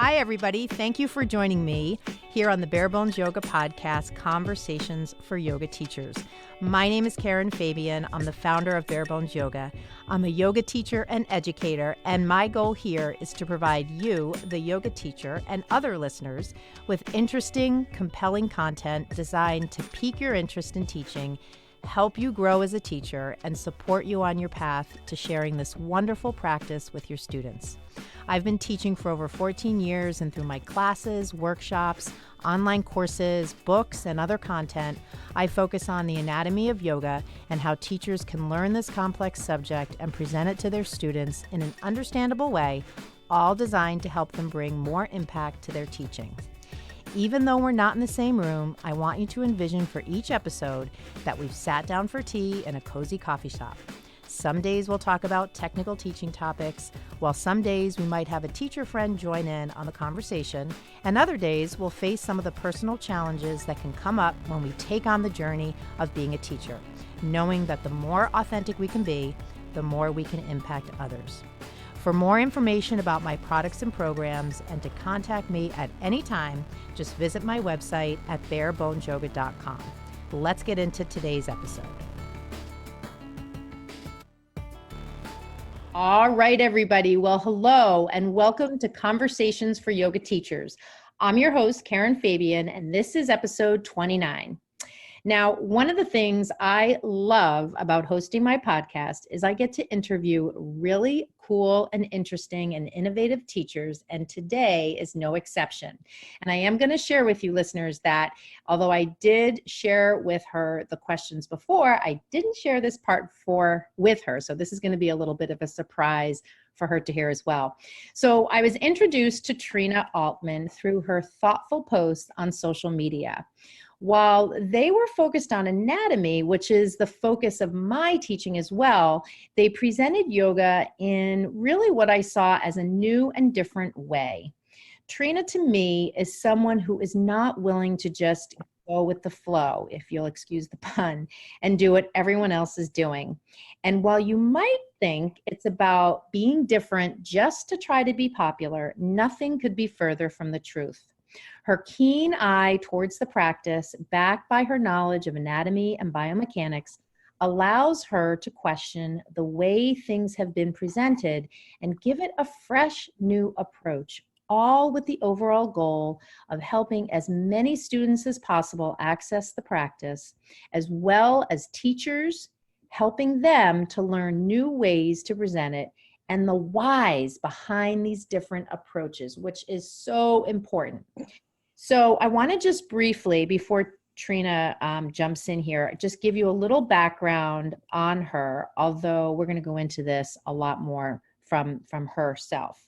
Hi, everybody. Thank you for joining me here on the Bare Bones Yoga podcast, Conversations for Yoga Teachers. My name is Fabian. I'm the founder of Bare Bones Yoga. I'm a yoga teacher and educator, and my goal here is to provide you, the yoga teacher, and other listeners with interesting, compelling content designed to pique your interest in teaching, help you grow as a teacher, and support you on your path to sharing this wonderful practice with your students. I've been teaching for over 14 years, and through my classes, workshops, online courses, books, and other content, I focus on the anatomy of yoga and how teachers can learn this complex subject and present it to their students in an understandable way, all designed to help them bring more impact to their teaching. Even though we're not in the same room, I want you to envision for each episode that we've sat down for tea in a cozy coffee shop. Some days we'll talk about technical teaching topics, while some days we might have a teacher friend join in on the conversation, and other days we'll face some of the personal challenges that can come up when we take on the journey of being a teacher, knowing that the more authentic we can be, the more we can impact others. For more information about my products and programs and to contact me at any time, just visit my website at barebonesyoga.com. Let's get into today's episode. All right, everybody. Well, hello, and welcome to Conversations for Yoga Teachers. I'm your host, Fabian, and this is episode 29. Now, one of the things I love about hosting my podcast is I get to interview really cool and interesting and innovative teachers, and today is no exception. And I am going to share with you listeners that although I did share with her the questions before, I didn't share this part with her. So this is going to be a little bit of a surprise for her to hear as well. So I was introduced to Trina Altman through her thoughtful posts on social media. While they were focused on anatomy, which is the focus of my teaching as well, they presented yoga in really what I saw as a new and different way. Trina, to me, is someone who is not willing to just go with the flow, if you'll excuse the pun, and do what everyone else is doing. And while you might think it's about being different just to try to be popular, nothing could be further from the truth. Her keen eye towards the practice, backed by her knowledge of anatomy and biomechanics, allows her to question the way things have been presented and give it a fresh, new approach, all with the overall goal of helping as many students as possible access the practice, as well as teachers, helping them to learn new ways to present it and the whys behind these different approaches, which is so important. So I want to just briefly, before Trina jumps in here, just give you a little background on her, although we're going to go into this a lot more from herself.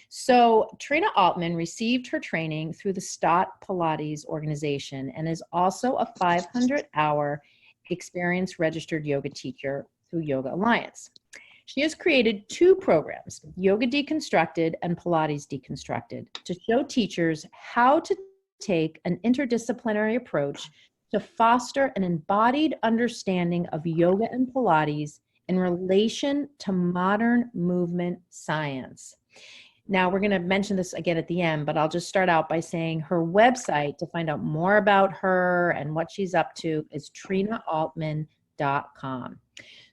So Trina Altman received her training through the Stott Pilates organization and is also a 500-hour experienced registered yoga teacher through Yoga Alliance. She has created two programs, Yoga Deconstructed and Pilates Deconstructed, to show teachers how to take an interdisciplinary approach to foster an embodied understanding of yoga and Pilates in relation to modern movement science. Now, we're going to mention this again at the end, but I'll just start out by saying her website to find out more about her and what she's up to is trinaaltman.com.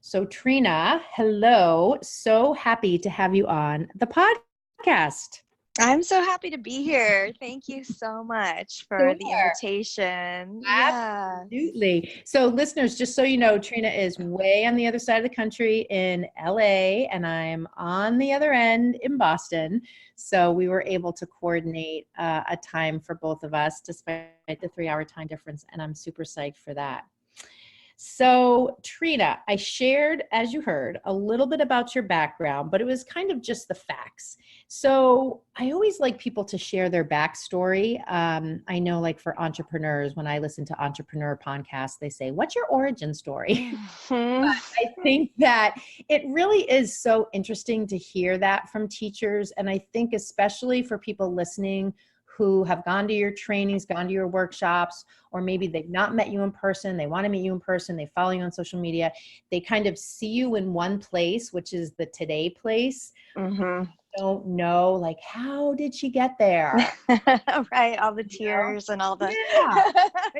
So Trina, hello. So happy to have you on the podcast. I'm so happy to be here. Thank you so much for the invitation. Absolutely. Yeah. So listeners, just so you know, Trina is way on the other side of the country in LA, and I'm on the other end in Boston. So we were able to coordinate a time for both of us despite the 3-hour time difference, and I'm super psyched for that. So Trina, I shared, as you heard, a little bit about your background, but it was kind of just the facts. So I always like people to share their backstory. I know like for entrepreneurs, when I listen to entrepreneur podcasts, they say, what's your origin story? But I think that it really is so interesting to hear that from teachers. And I think especially for people listening who have gone to your trainings, gone to your workshops, or maybe they've not met you in person, they want to meet you in person, they follow you on social media, they kind of see you in one place, which is the today place. Mm-hmm. don't know, like, how did she get there? Right. All the You know? tears and all the, Yeah.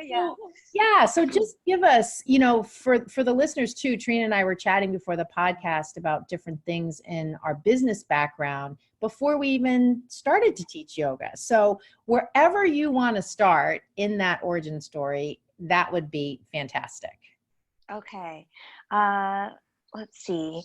yeah. Yeah. So just give us, you know, for the listeners too, Trina and I were chatting before the podcast about different things in our business background before we even started to teach yoga. So wherever you want to start in that origin story, that would be fantastic. Okay. Let's see.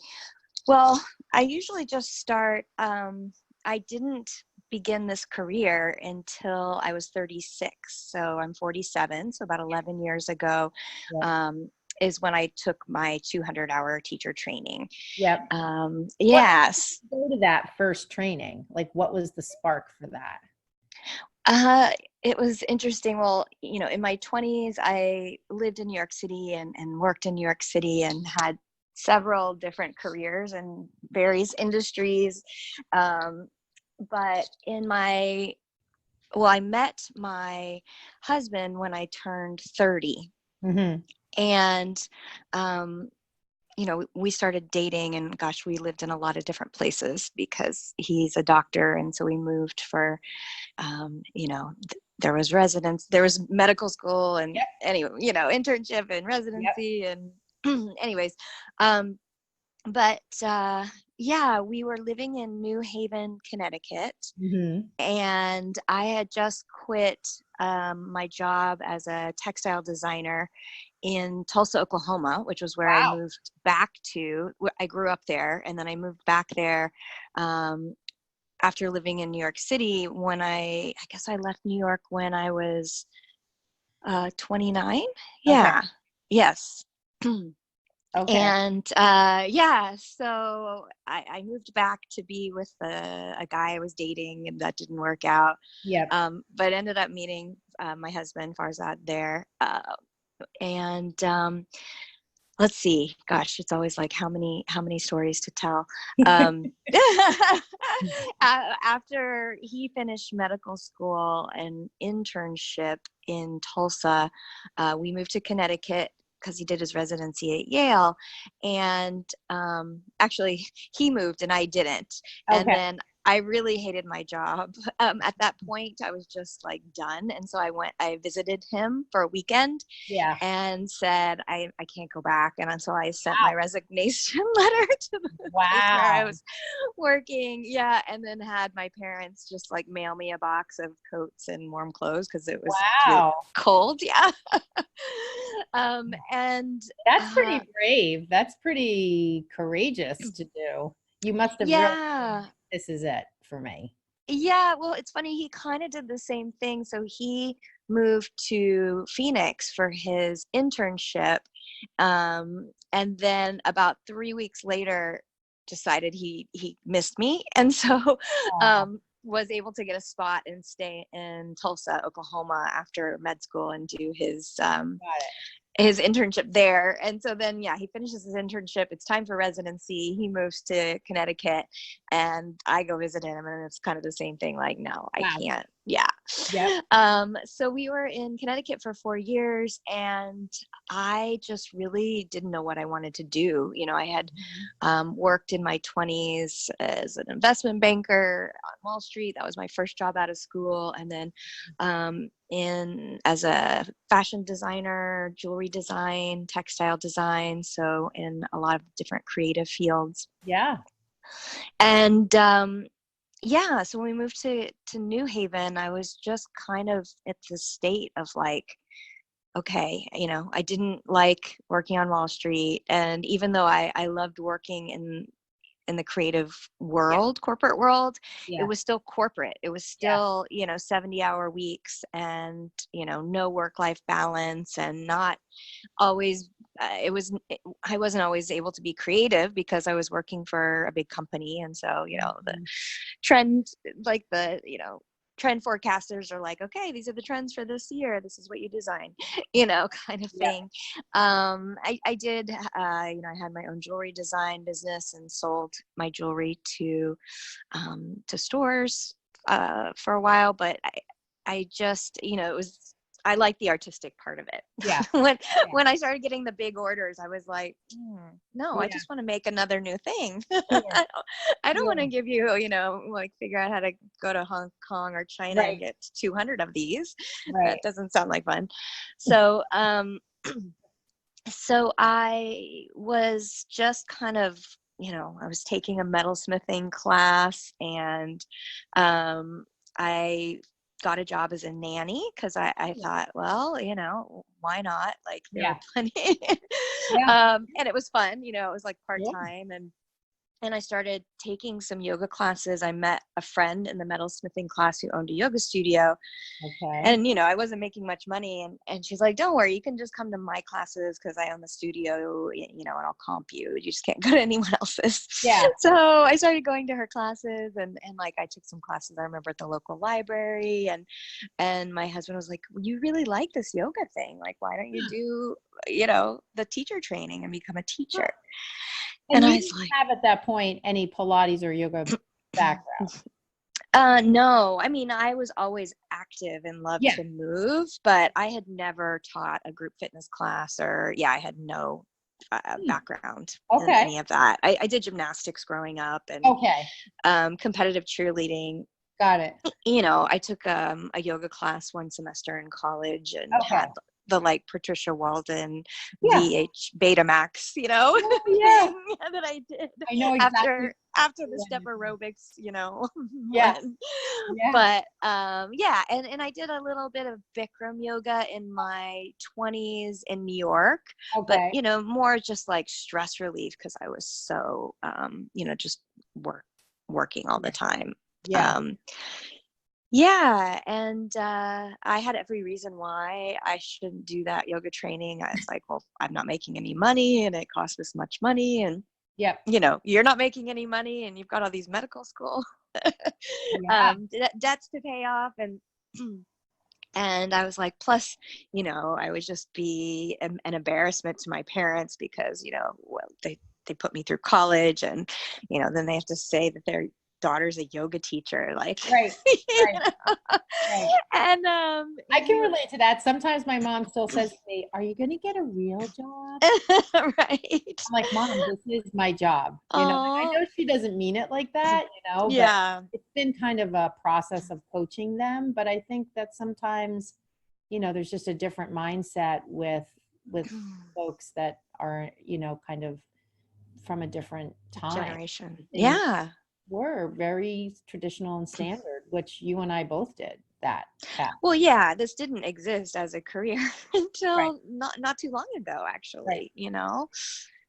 Well, I usually just start, I didn't begin this career until I was 36. So I'm 47. So about 11 years ago, Yep. is when I took my 200-hour teacher training. Yep. Yes. Go to that first training. Like, what was the spark for that? It was interesting. Well, you know, in my 20s, I lived in New York City and worked in New York City and had several different careers in various industries. But I met my husband when I turned 30. Mm-hmm. And, you know, we started dating, and gosh, we lived in a lot of different places because he's a doctor. And so we moved for, you know, there was medical school, and Yep. anyway, you know, internship and residency. Yep. And anyways, but yeah, we were living in New Haven, Connecticut. Mm-hmm. And I had just quit my job as a textile designer in Tulsa, Oklahoma, which was where I Wow. moved back to. I grew up there, and then I moved back there after living in New York City. When I guess I left New York when I was 29. Yeah. Okay. Yes. Okay. And yeah, so I moved back to be with a guy I was dating, and that didn't work out. Yep. But ended up meeting my husband Farzad there. And let's see, gosh, it's always like how many stories to tell. After he finished medical school and internship in Tulsa, we moved to Connecticut because he did his residency at Yale. And actually, he moved and I didn't. And Okay. then I really hated my job. At that point, I was just like done. And so I visited him for a weekend. Yeah. And said, I can't go back. And so I sent my resignation letter to the place where I was working. Yeah. And then had my parents just like mail me a box of coats and warm clothes because it was really cold. Yeah. And that's pretty brave. That's pretty courageous to do. You must have realized this is it for me. Yeah, well, it's funny. He kind of did the same thing. So he moved to Phoenix for his internship. And then about 3 weeks later, decided he missed me. And so was able to get a spot and stay in Tulsa, Oklahoma after med school and do his internship there. And so then, yeah, he finishes his internship. It's time for residency. He moves to Connecticut and I go visit him, and it's kind of the same thing. Like, no, I can't. Yeah. Yep. So we were in Connecticut for 4 years, and I just really didn't know what I wanted to do. You know, I had worked in my 20s as an investment banker on Wall Street. That was my first job out of school. And then as a fashion designer, jewelry design, textile design. So in a lot of different creative fields. Yeah. And yeah, so when we moved to New Haven, I was just kind of at the state of like, okay, you know, I didn't like working on Wall Street. And even though I loved working in the creative world, corporate world, it was still corporate. It was still, you know, 70-hour weeks and, you know, no work-life balance, and not always, I wasn't always able to be creative because I was working for a big company. And so, you know, the trend, like you know, trend forecasters are like, okay, these are the trends for this year. This is what you design, you know, kind of thing. I did, you know, I had my own jewelry design business and sold my jewelry to stores for a while, but I just, you know, I like the artistic part of it. Yeah. When I started getting the big orders, I was like, no, I just want to make another new thing. I don't want to give you, like figure out how to go to Hong Kong or China and get 200 of these. That doesn't sound like fun. So, so I was just kind of, I was taking a metalsmithing class, and I got a job as a nanny because I thought, well, why not? Like there were plenty. And it was fun, it was like part-time, and I started taking some yoga classes. I met a friend in the metalsmithing class who owned a yoga studio. Okay. And, I wasn't making much money. And she's like, don't worry, you can just come to my classes because I own the studio, and I'll comp you. You just can't go to anyone else's. Yeah. So I started going to her classes, and like I took some classes, I remember, at the local library. And my husband was like, you really like this yoga thing. Like, why don't you do, the teacher training and become a teacher? And you didn't have at that point any Pilates or yoga background? No, I mean, I was always active and loved to move, but I had never taught a group fitness class, or I had no background in any of that. I did gymnastics growing up, and competitive cheerleading. Got it. I took a yoga class one semester in college, and had the like Patricia Walden VH Betamax, thing that I did. I know exactly. After the step aerobics, But and I did a little bit of Bikram yoga in my 20s in New York, but more just like stress relief because I was so just working all the time. And I had every reason why I shouldn't do that yoga training. I was like, well, I'm not making any money, and it costs this much money, and you're not making any money, and you've got all these medical school debts to pay off, and I was like, plus, I would just be an embarrassment to my parents because, they put me through college, and, then they have to say that their daughter's a yoga teacher, like, And I can relate to that. Sometimes my mom still says to me, are you going to get a real job? Right. I'm like, Mom, this is my job. I know she doesn't mean it like that, but it's been kind of a process of coaching them. But I think that sometimes, there's just a different mindset with folks that are, kind of from a different time. Generation. We're very traditional and standard, which you and I both did that. Well, this didn't exist as a career until not too long ago, actually,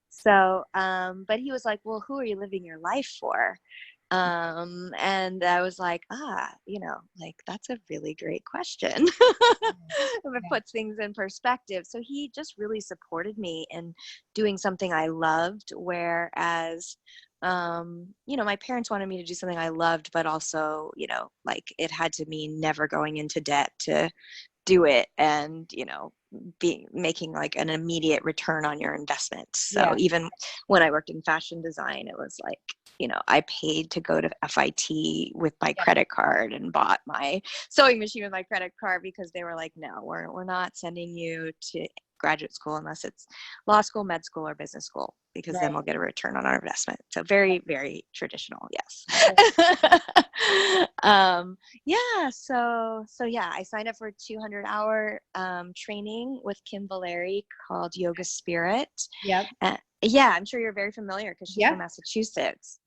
So, but he was like, well, who are you living your life for? And I was like, like, that's a really great question. It puts things in perspective. So he just really supported me in doing something I loved, whereas my parents wanted me to do something I loved, but also, like it had to mean never going into debt to do it, and, making like an immediate return on your investment. So even when I worked in fashion design, it was like, I paid to go to FIT with my credit card and bought my sewing machine with my credit card because they were like, no, we're not sending you to graduate school unless it's law school, med school, or business school, because then we'll get a return on our investment. So very, very traditional. Yes. So I signed up for a 200-hour training with Kim Valeri called Yoga Spirit. I'm sure you're very familiar because she's from Massachusetts.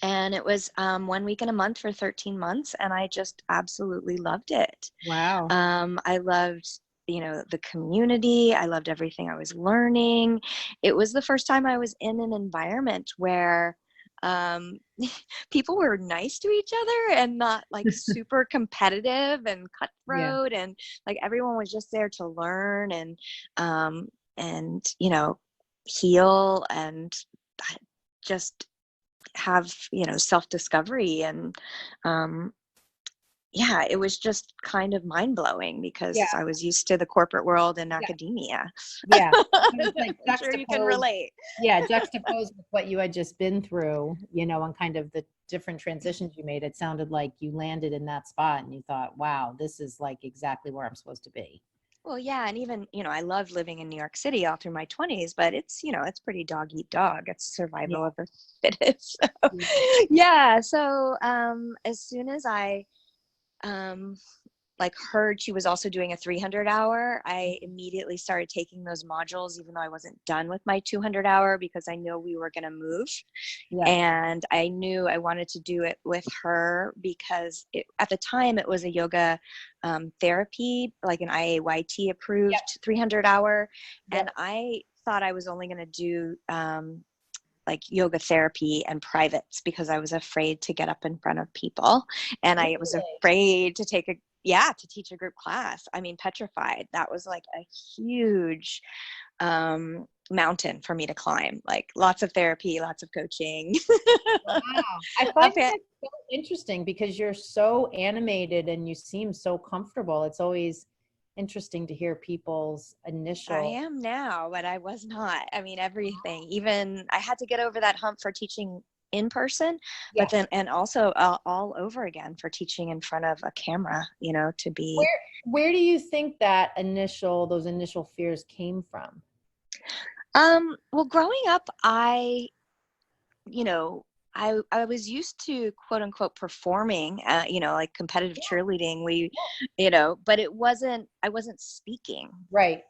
And it was 1 week and a month for 13 months. And I just absolutely loved it. Wow. I loved, the community. I loved everything I was learning. It was the first time I was in an environment where people were nice to each other and not like super competitive and cutthroat, and like everyone was just there to learn and heal and just have self-discovery, and it was just kind of mind-blowing because I was used to the corporate world and academia. Like I'm sure you can relate. Juxtaposed with what you had just been through, and kind of the different transitions you made, it sounded like you landed in that spot and you thought, wow, this is like exactly where I'm supposed to be. Well, yeah. And even, I loved living in New York City all through my 20s, but it's, it's pretty dog eat dog. It's survival of the fittest. So, yeah. So as soon as I like heard she was also doing a 300 hour, I immediately started taking those modules, even though I wasn't done with my 200 hour, because I know we were going to move. Yeah. And I knew I wanted to do it with her because at the time it was a yoga therapy, like an IAYT approved 300 hour. And I thought I was only going to do like yoga therapy and privates because I was afraid to get up in front of people. And I was afraid to to teach a group class. I mean, petrified. That was like a huge mountain for me to climb. Like lots of therapy, lots of coaching. Wow. I find that so interesting because you're so animated and you seem so comfortable. It's always interesting to hear people's initial. I am now, but I was not. I mean, everything. Even I had to get over that hump for teaching in person, but then, and also all over again for teaching in front of a camera, to be. Where do you think those initial fears came from? Well, growing up, I was used to quote unquote performing, like competitive cheerleading. But I wasn't speaking. Right.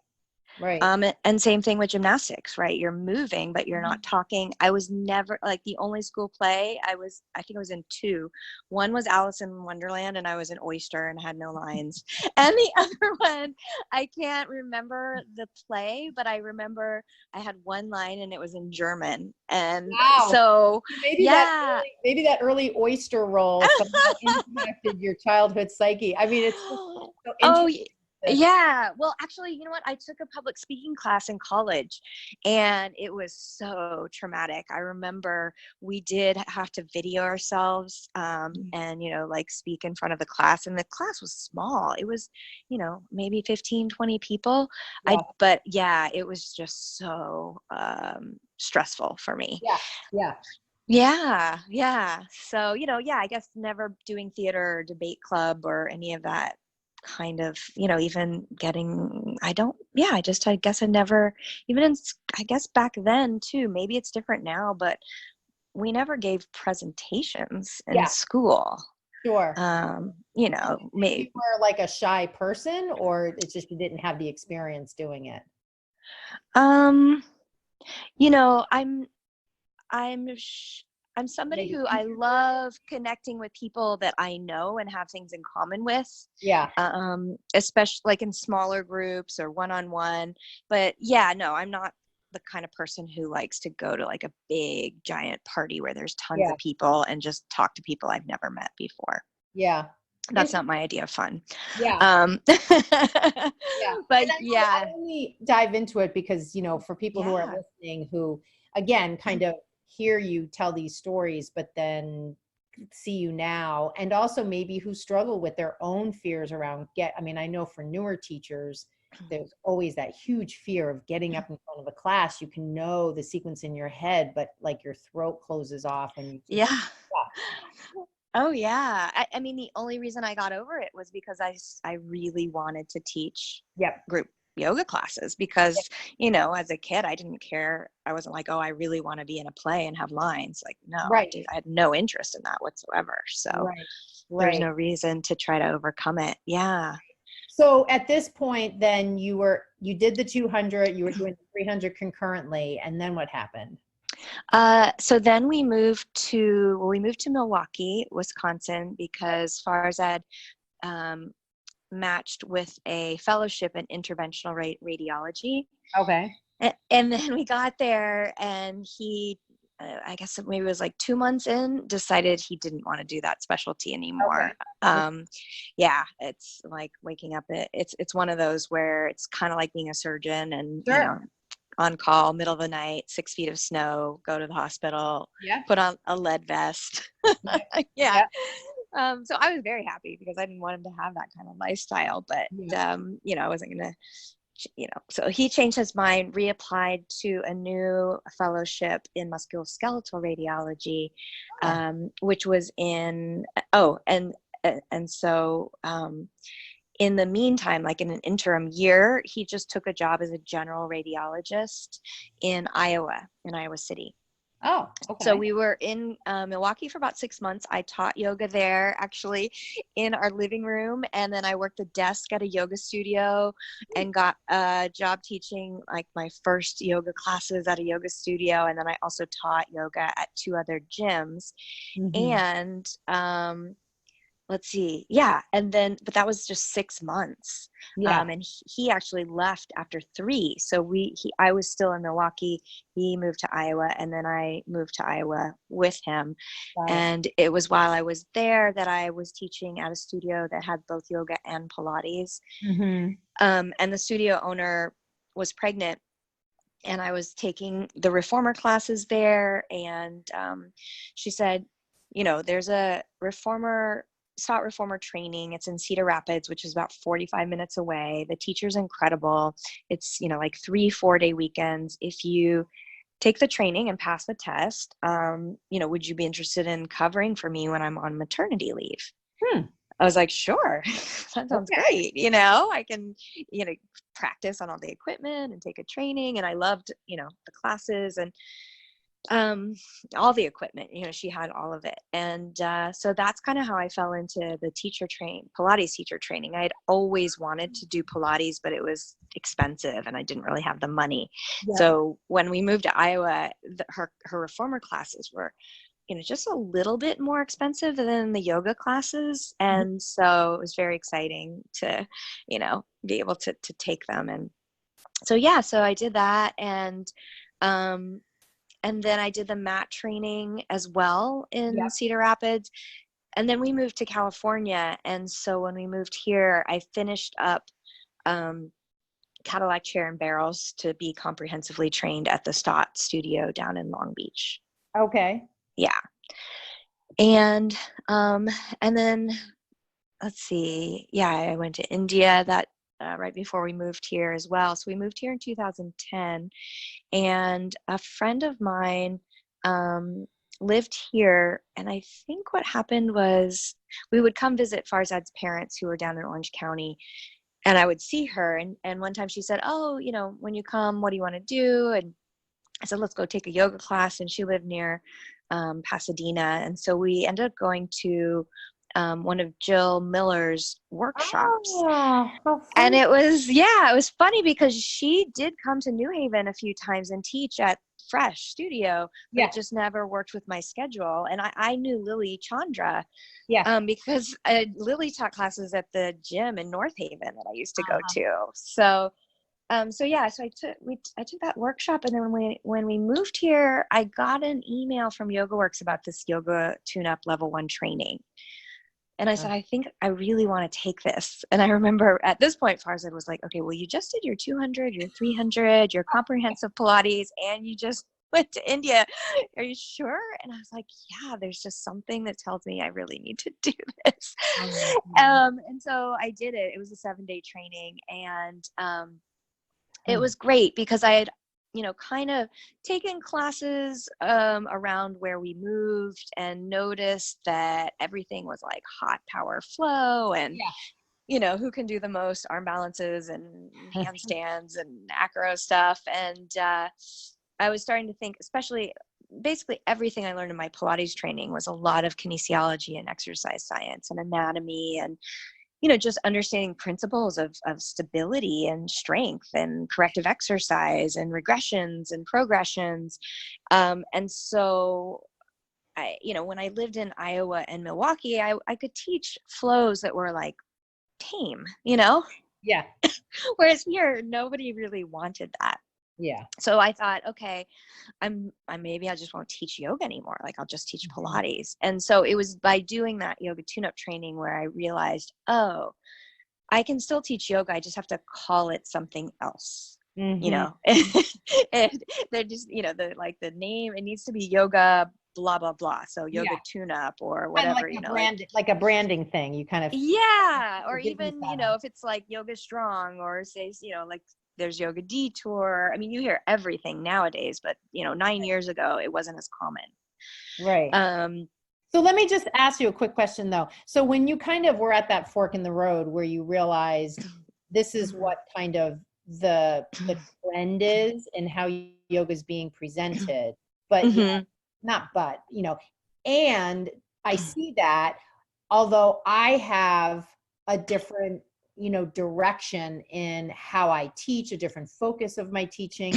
Right. And same thing with gymnastics, right? You're moving, but you're not talking. I was never like the only school play. I think I was in 2. One was Alice in Wonderland and I was an oyster and had no lines. And the other one, I can't remember the play, but I remember I had one line and it was in German. And so maybe that early oyster role somehow impacted your childhood psyche. I mean, it's so interesting. Yeah. Well, actually, you know what? I took a public speaking class in college and it was so traumatic. I remember we did have to video ourselves and, like speak in front of the class, and the class was small. It was, maybe 15, 20 people. But it was just so stressful for me. Yeah. So, I guess never doing theater or debate club or any of that kind of, even getting, I guess I never, I guess back then too, maybe it's different now, but we never gave presentations in school. Sure. Maybe you were like a shy person, or it's just you didn't have the experience doing it? I'm somebody who I love connecting with people that I know and have things in common with. Yeah. Especially like in smaller groups or one-on-one. But I'm not the kind of person who likes to go to like a big giant party where there's tons of people and just talk to people I've never met before. Yeah. That's not my idea of fun. Yeah. But I only dive into it because, for people who are listening, who again, kind of hear you tell these stories, but then see you now, and also maybe who struggle with their own fears around I know for newer teachers, there's always that huge fear of getting up in front of a class. You can know the sequence in your head, but like your throat closes off and you Oh yeah. I mean, the only reason I got over it was because I really wanted to teach group yoga classes because, as a kid, I didn't care. I wasn't like, oh, I really want to be in a play and have lines. Like, no, I had no interest in that whatsoever. So there's no reason to try to overcome it. Yeah. So at this point, then you did the 200, you were doing the 300 concurrently. And then what happened? So then we moved to Milwaukee, Wisconsin, because Farzad matched with a fellowship in interventional radiology. Okay. And then we got there and he, I guess maybe it was like 2 months in, decided he didn't want to do that specialty anymore. Okay. It's like waking up. It's one of those where it's kind of like being a surgeon and, on call, middle of the night, 6 feet of snow, go to the hospital, put on a lead vest. So I was very happy because I didn't want him to have that kind of lifestyle, but, I wasn't going to so he changed his mind, reapplied to a new fellowship in musculoskeletal radiology, which was in the meantime, like in an interim year, he just took a job as a general radiologist in Iowa City. Oh, okay. So we were in Milwaukee for about 6 months. I taught yoga there, actually, in our living room. And then I worked the desk at a yoga studio and got a job teaching like my first yoga classes at a yoga studio. And then I also taught yoga at 2 other gyms. And let's see. Yeah. And then, but that was just 6 months. And he actually left after 3. So I was still in Milwaukee. He moved to Iowa, and then I moved to Iowa with him. And it was while I was there that I was teaching at a studio that had both yoga and Pilates. And the studio owner was pregnant, and I was taking the reformer classes there. And she said, there's a reformer training. It's in Cedar Rapids, which is about 45 minutes away. The teacher's incredible. It's, like 3-4-day weekends. If you take the training and pass the test, would you be interested in covering for me when I'm on maternity leave? I was like, sure, that sounds great. I can, practice on all the equipment and take a training. And I loved, the classes and all the equipment, she had all of it. And so that's kind of how I fell into the Pilates teacher training. I had always wanted to do Pilates, but it was expensive and I didn't really have the money. So when we moved to Iowa, her reformer classes were, just a little bit more expensive than the yoga classes. And so it was very exciting to, be able to take them. And so, so I did that. And then I did the mat training as well in Cedar Rapids. And then we moved to California. And so when we moved here, I finished up Cadillac chair and barrels to be comprehensively trained at the Stott studio down in Long Beach. Okay. Yeah. And then let's see. Yeah, I went to India right before we moved here as well. So we moved here in 2010. And a friend of mine lived here. And I think what happened was we would come visit Farzad's parents who were down in Orange County. And I would see her. And one time she said, oh, when you come, what do you want to do? And I said, let's go take a yoga class. And she lived near Pasadena. And so we ended up going to one of Jill Miller's workshops. And it was funny because she did come to New Haven a few times and teach at Fresh Studio, but it just never worked with my schedule. And I knew Lily Chandra because Lily taught classes at the gym in North Haven that I used to go to. So I took that workshop, and then when we moved here, I got an email from YogaWorks about this yoga tune-up level 1 training. And I said, I think I really want to take this. And I remember at this point, Farzad was like, okay, well, you just did your 200, your 300, your comprehensive Pilates, and you just went to India. Are you sure? And I was like, yeah, there's just something that tells me I really need to do this. And so I did it. It was a 7-day training. And it was great because I had, kind of taken classes around where we moved and noticed that everything was like hot power flow and, who can do the most arm balances and handstands and acro stuff. And I was starting to think, basically everything I learned in my Pilates training was a lot of kinesiology and exercise science and anatomy and, just understanding principles of stability and strength and corrective exercise and regressions and progressions. And so when I lived in Iowa and Milwaukee, I could teach flows that were like tame, Yeah. Whereas here, nobody really wanted that. Yeah. So I thought, okay, maybe I just won't teach yoga anymore. Like I'll just teach Pilates. And so it was by doing that yoga tune-up training where I realized, oh, I can still teach yoga. I just have to call it something else. And they're just, the name, it needs to be yoga, blah, blah, blah. So yoga tune-up or whatever, like a branding thing. You kind of. Yeah. Or even, if it's like yoga strong or say, like there's yoga detour. I mean, you hear everything nowadays, but 9 years ago, it wasn't as common. Right. So let me just ask you a quick question though. So when you kind of were at that fork in the road where you realized this is what kind of the trend is and how yoga is being presented, but and I see that, although I have a different, direction in how I teach, a different focus of my teaching.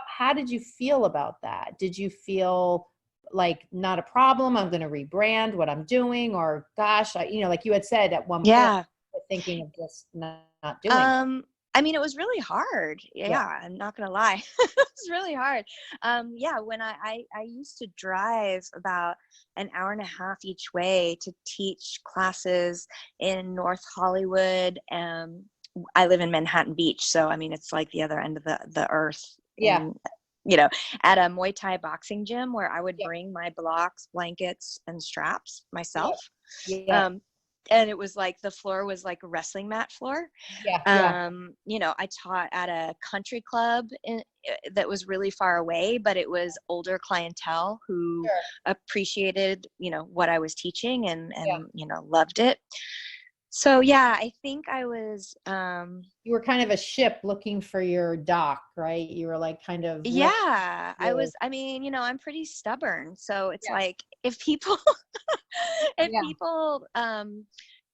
How did you feel about that? Did you feel like not a problem, I'm going to rebrand what I'm doing, or gosh, like you had said at one point, thinking of just not doing it? I mean, it was really hard. Yeah, I'm not gonna lie. It was really hard. When I used to drive about an hour and a half each way to teach classes in North Hollywood. I live in Manhattan Beach, so I mean, it's like the other end of the earth. Yeah. At a Muay Thai boxing gym where I would bring my blocks, blankets, and straps myself. Yeah. And it was like the floor was like a wrestling mat floor. I taught at a country club that was really far away, but it was older clientele who appreciated, what I was teaching and loved it. So I think I was you were kind of a ship looking for your dock, right? You were like kind of I was, I'm pretty stubborn, so it's like if people people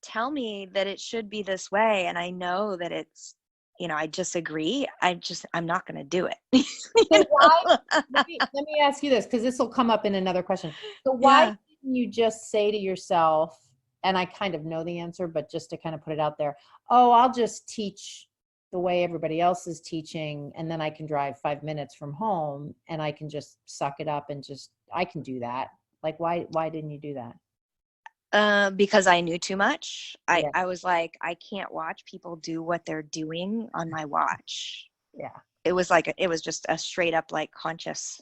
tell me that it should be this way and I know that it's I disagree, I'm not going to do it. Let me ask you this, because this will come up in another question. So why didn't you just say to yourself, and I kind of know the answer, but just to kind of put it out there, I'll just teach the way everybody else is teaching, and then I can drive 5 minutes from home and I can just suck it up and I can do that. Like, why didn't you do that? Because I knew too much. I was like, I can't watch people do what they're doing on my watch. Yeah. It was just a straight up like conscious,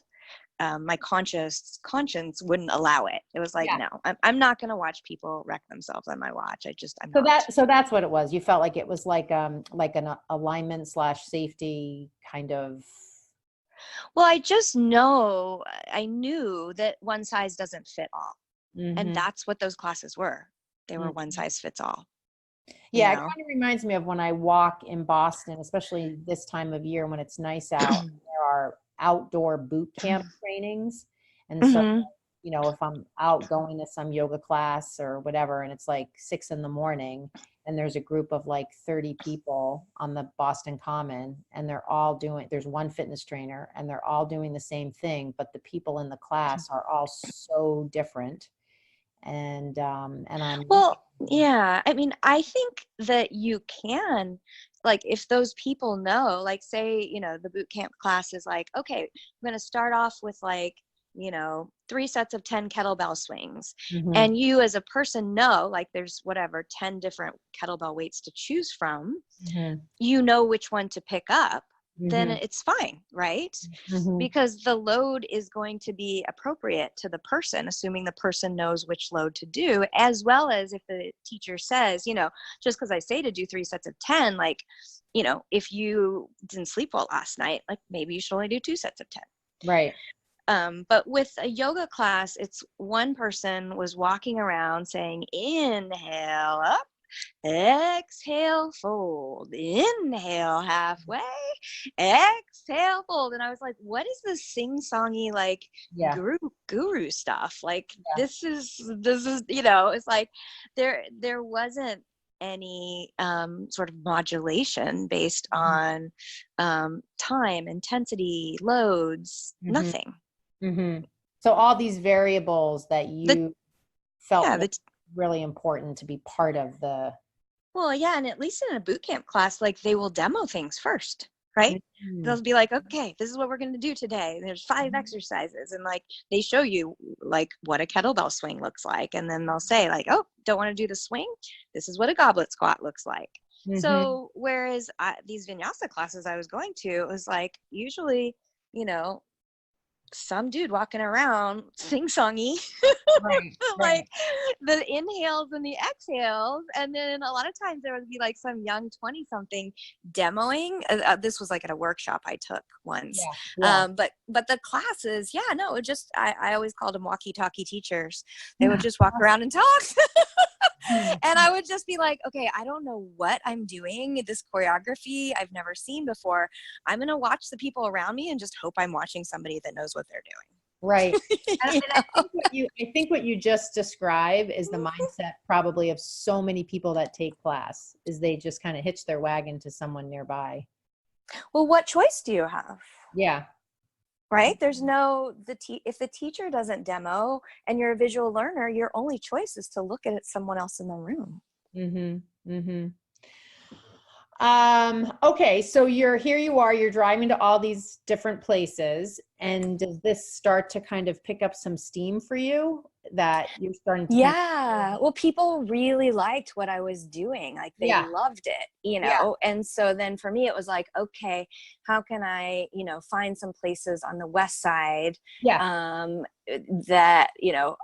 my conscience wouldn't allow it. It was like, no, I'm not going to watch people wreck themselves on my watch. So that's what it was. You felt like it was like an alignment / safety kind of. Well, I knew that one size doesn't fit all. Mm-hmm. And that's what those classes were. They were one size fits all. Yeah, it kind of reminds me of when I walk in Boston, especially this time of year when it's nice out. There are outdoor boot camp trainings. And so, if I'm out going to some yoga class or whatever, and it's like 6 a.m, and there's a group of like 30 people on the Boston Common, and there's one fitness trainer, and they're all doing the same thing, but the people in the class are all so different. And I'm I mean, I think that you can, like, if those people know, like, say, the boot camp class is like, okay, I'm going to start off with like, 3 sets of 10 kettlebell swings. And you as a person know, like, there's 10 different kettlebell weights to choose from, which one to pick up, then it's fine, right? Because the load is going to be appropriate to the person, assuming the person knows which load to do, as well as if the teacher says, just because I say to do 3 sets of 10, like, if you didn't sleep well last night, like, maybe you should only do 2 sets of 10. Right. But with a yoga class, it's one person was walking around saying, inhale up, exhale, fold, inhale halfway, exhale, fold. And I was like, what is this sing-songy, like, guru stuff? Like, this is, it's like there wasn't any sort of modulation based on time, intensity, loads, nothing. So all these variables that you felt really important to be part of the. Well, yeah, and at least in a boot camp class, like, they will demo things first, right? They'll be like, okay, this is what we're going to do today. And there's 5 exercises, and like, they show you like what a kettlebell swing looks like, and then they'll say like, oh, don't want to do the swing? This is what a goblet squat looks like. So whereas these vinyasa classes I was going to, it was like usually, some dude walking around sing-songy, Right, like right. the inhales and the exhales. And then a lot of times there would be like some young 20 something demoing. This was like at a workshop I took once. Yeah, yeah. But the classes, yeah, no, it just, I always called them walkie-talkie teachers. They would just walk around and talk. And I would just be like, okay, I don't know what I'm doing. This choreography I've never seen before. I'm going to watch the people around me and just hope I'm watching somebody that knows what they're Right. doing. And I think what you just described is the mindset probably of so many people that take class, is they just kind of hitch their wagon to someone nearby. Well, what choice do you have? Yeah. Right? There's no, if the teacher doesn't demo and you're a visual learner, your only choice is to look at someone else in the room. Mm-hmm. Mm-hmm. Okay, so you're driving to all these different places, and does this start to kind of pick up some steam for you that you're starting to kind Yeah. Well, people really liked what I was doing. Like they yeah, loved it, yeah, And so then for me, it was like, okay, how can I, find some places on the West Side, yeah, that,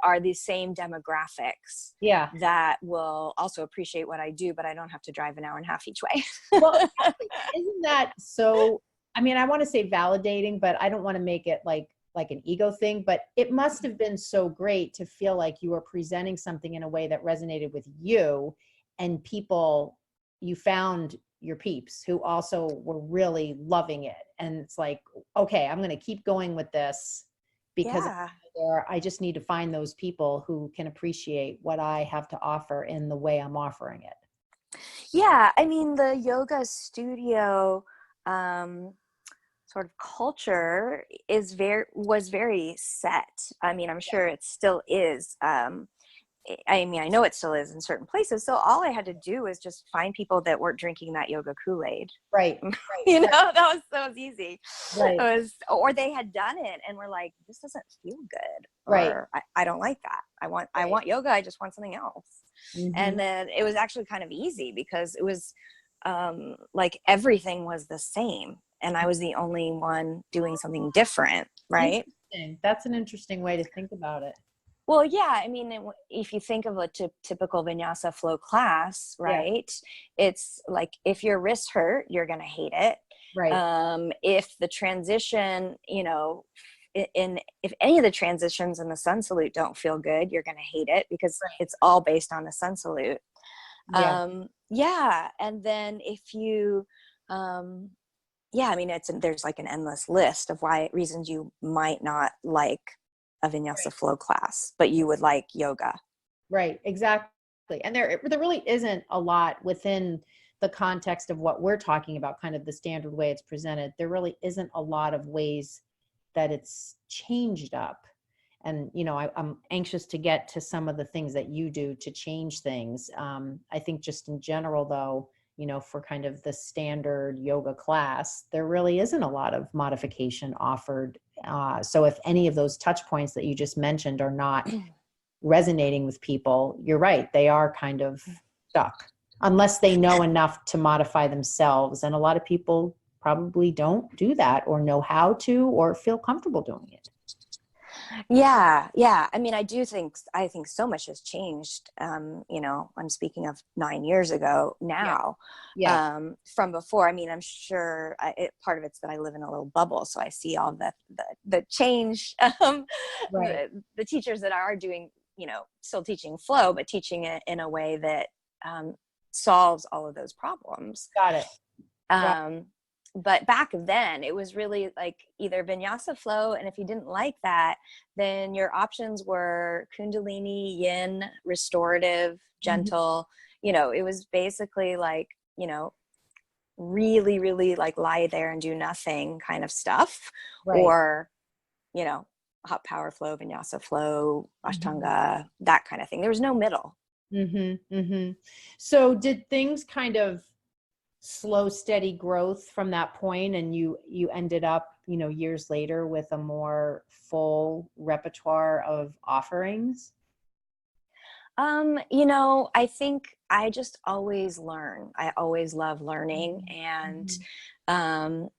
are the same demographics yeah. that will also appreciate what I do, but I don't have to drive an hour and a half each way. Well, exactly. Isn't that so, I mean, I want to say validating, but I don't want to make it like an ego thing, but it must have been so great to feel like you were presenting something in a way that resonated with you, and you found your peeps who also were really loving it. And it's like, okay, I'm going to keep going with this because Yeah. I just need to find those people who can appreciate what I have to offer in the way I'm offering it. Yeah. I mean, the yoga studio, sort of culture was very set. I mean, I'm sure it still is. I mean, I know it still is in certain places. So all I had to do was just find people that weren't drinking that yoga Kool-Aid. Right. That was easy. Right. Or they had done it and were like, this doesn't feel good. Right. Or I don't like that. I want yoga. I just want something else. Mm-hmm. And then it was actually kind of easy because it was, like everything was the same. And I was the only one doing something different. Right. Interesting. That's an interesting way to think about it. Well, yeah, I mean, if you think of a typical vinyasa flow class, Yeah. right? It's like if your wrist hurt, you're going to hate it. Right. If the transition, if any of the transitions in the sun salute don't feel good, you're going to hate it because Right. it's all based on the sun salute. Yeah. Yeah. And then if you, yeah, I mean, there's like an endless list of reasons you might not like a vinyasa Right. flow class, but you would like yoga. Right. Exactly. And there really isn't a lot within the context of what we're talking about, kind of the standard way it's presented. There really isn't a lot of ways that it's changed up. And, I'm anxious to get to some of the things that you do to change things. I think just in general, though, for kind of the standard yoga class, there really isn't a lot of modification offered. So if any of those touch points that you just mentioned are not resonating with people, you're right, they are kind of stuck unless they know enough to modify themselves. And a lot of people probably don't do that or know how to or feel comfortable doing it. Yeah. I mean, I think so much has changed. I'm speaking of 9 years ago now. Yeah. From before. I mean, I'm sure part of it's that I live in a little bubble, so I see all the change. Right. The teachers that are doing, still teaching flow, but teaching it in a way that solves all of those problems. Got it. But back then it was really like either vinyasa flow, and if you didn't like that, then your options were kundalini, yin, restorative, gentle. It was basically like, really, really like lie there and do nothing kind of stuff. Right. Or, hot power flow, vinyasa flow, ashtanga, that kind of thing. There was no middle. So did things kind of slow, steady growth from that point, and you ended up, years later with a more full repertoire of offerings? I think I just always learn. I always love learning. And, and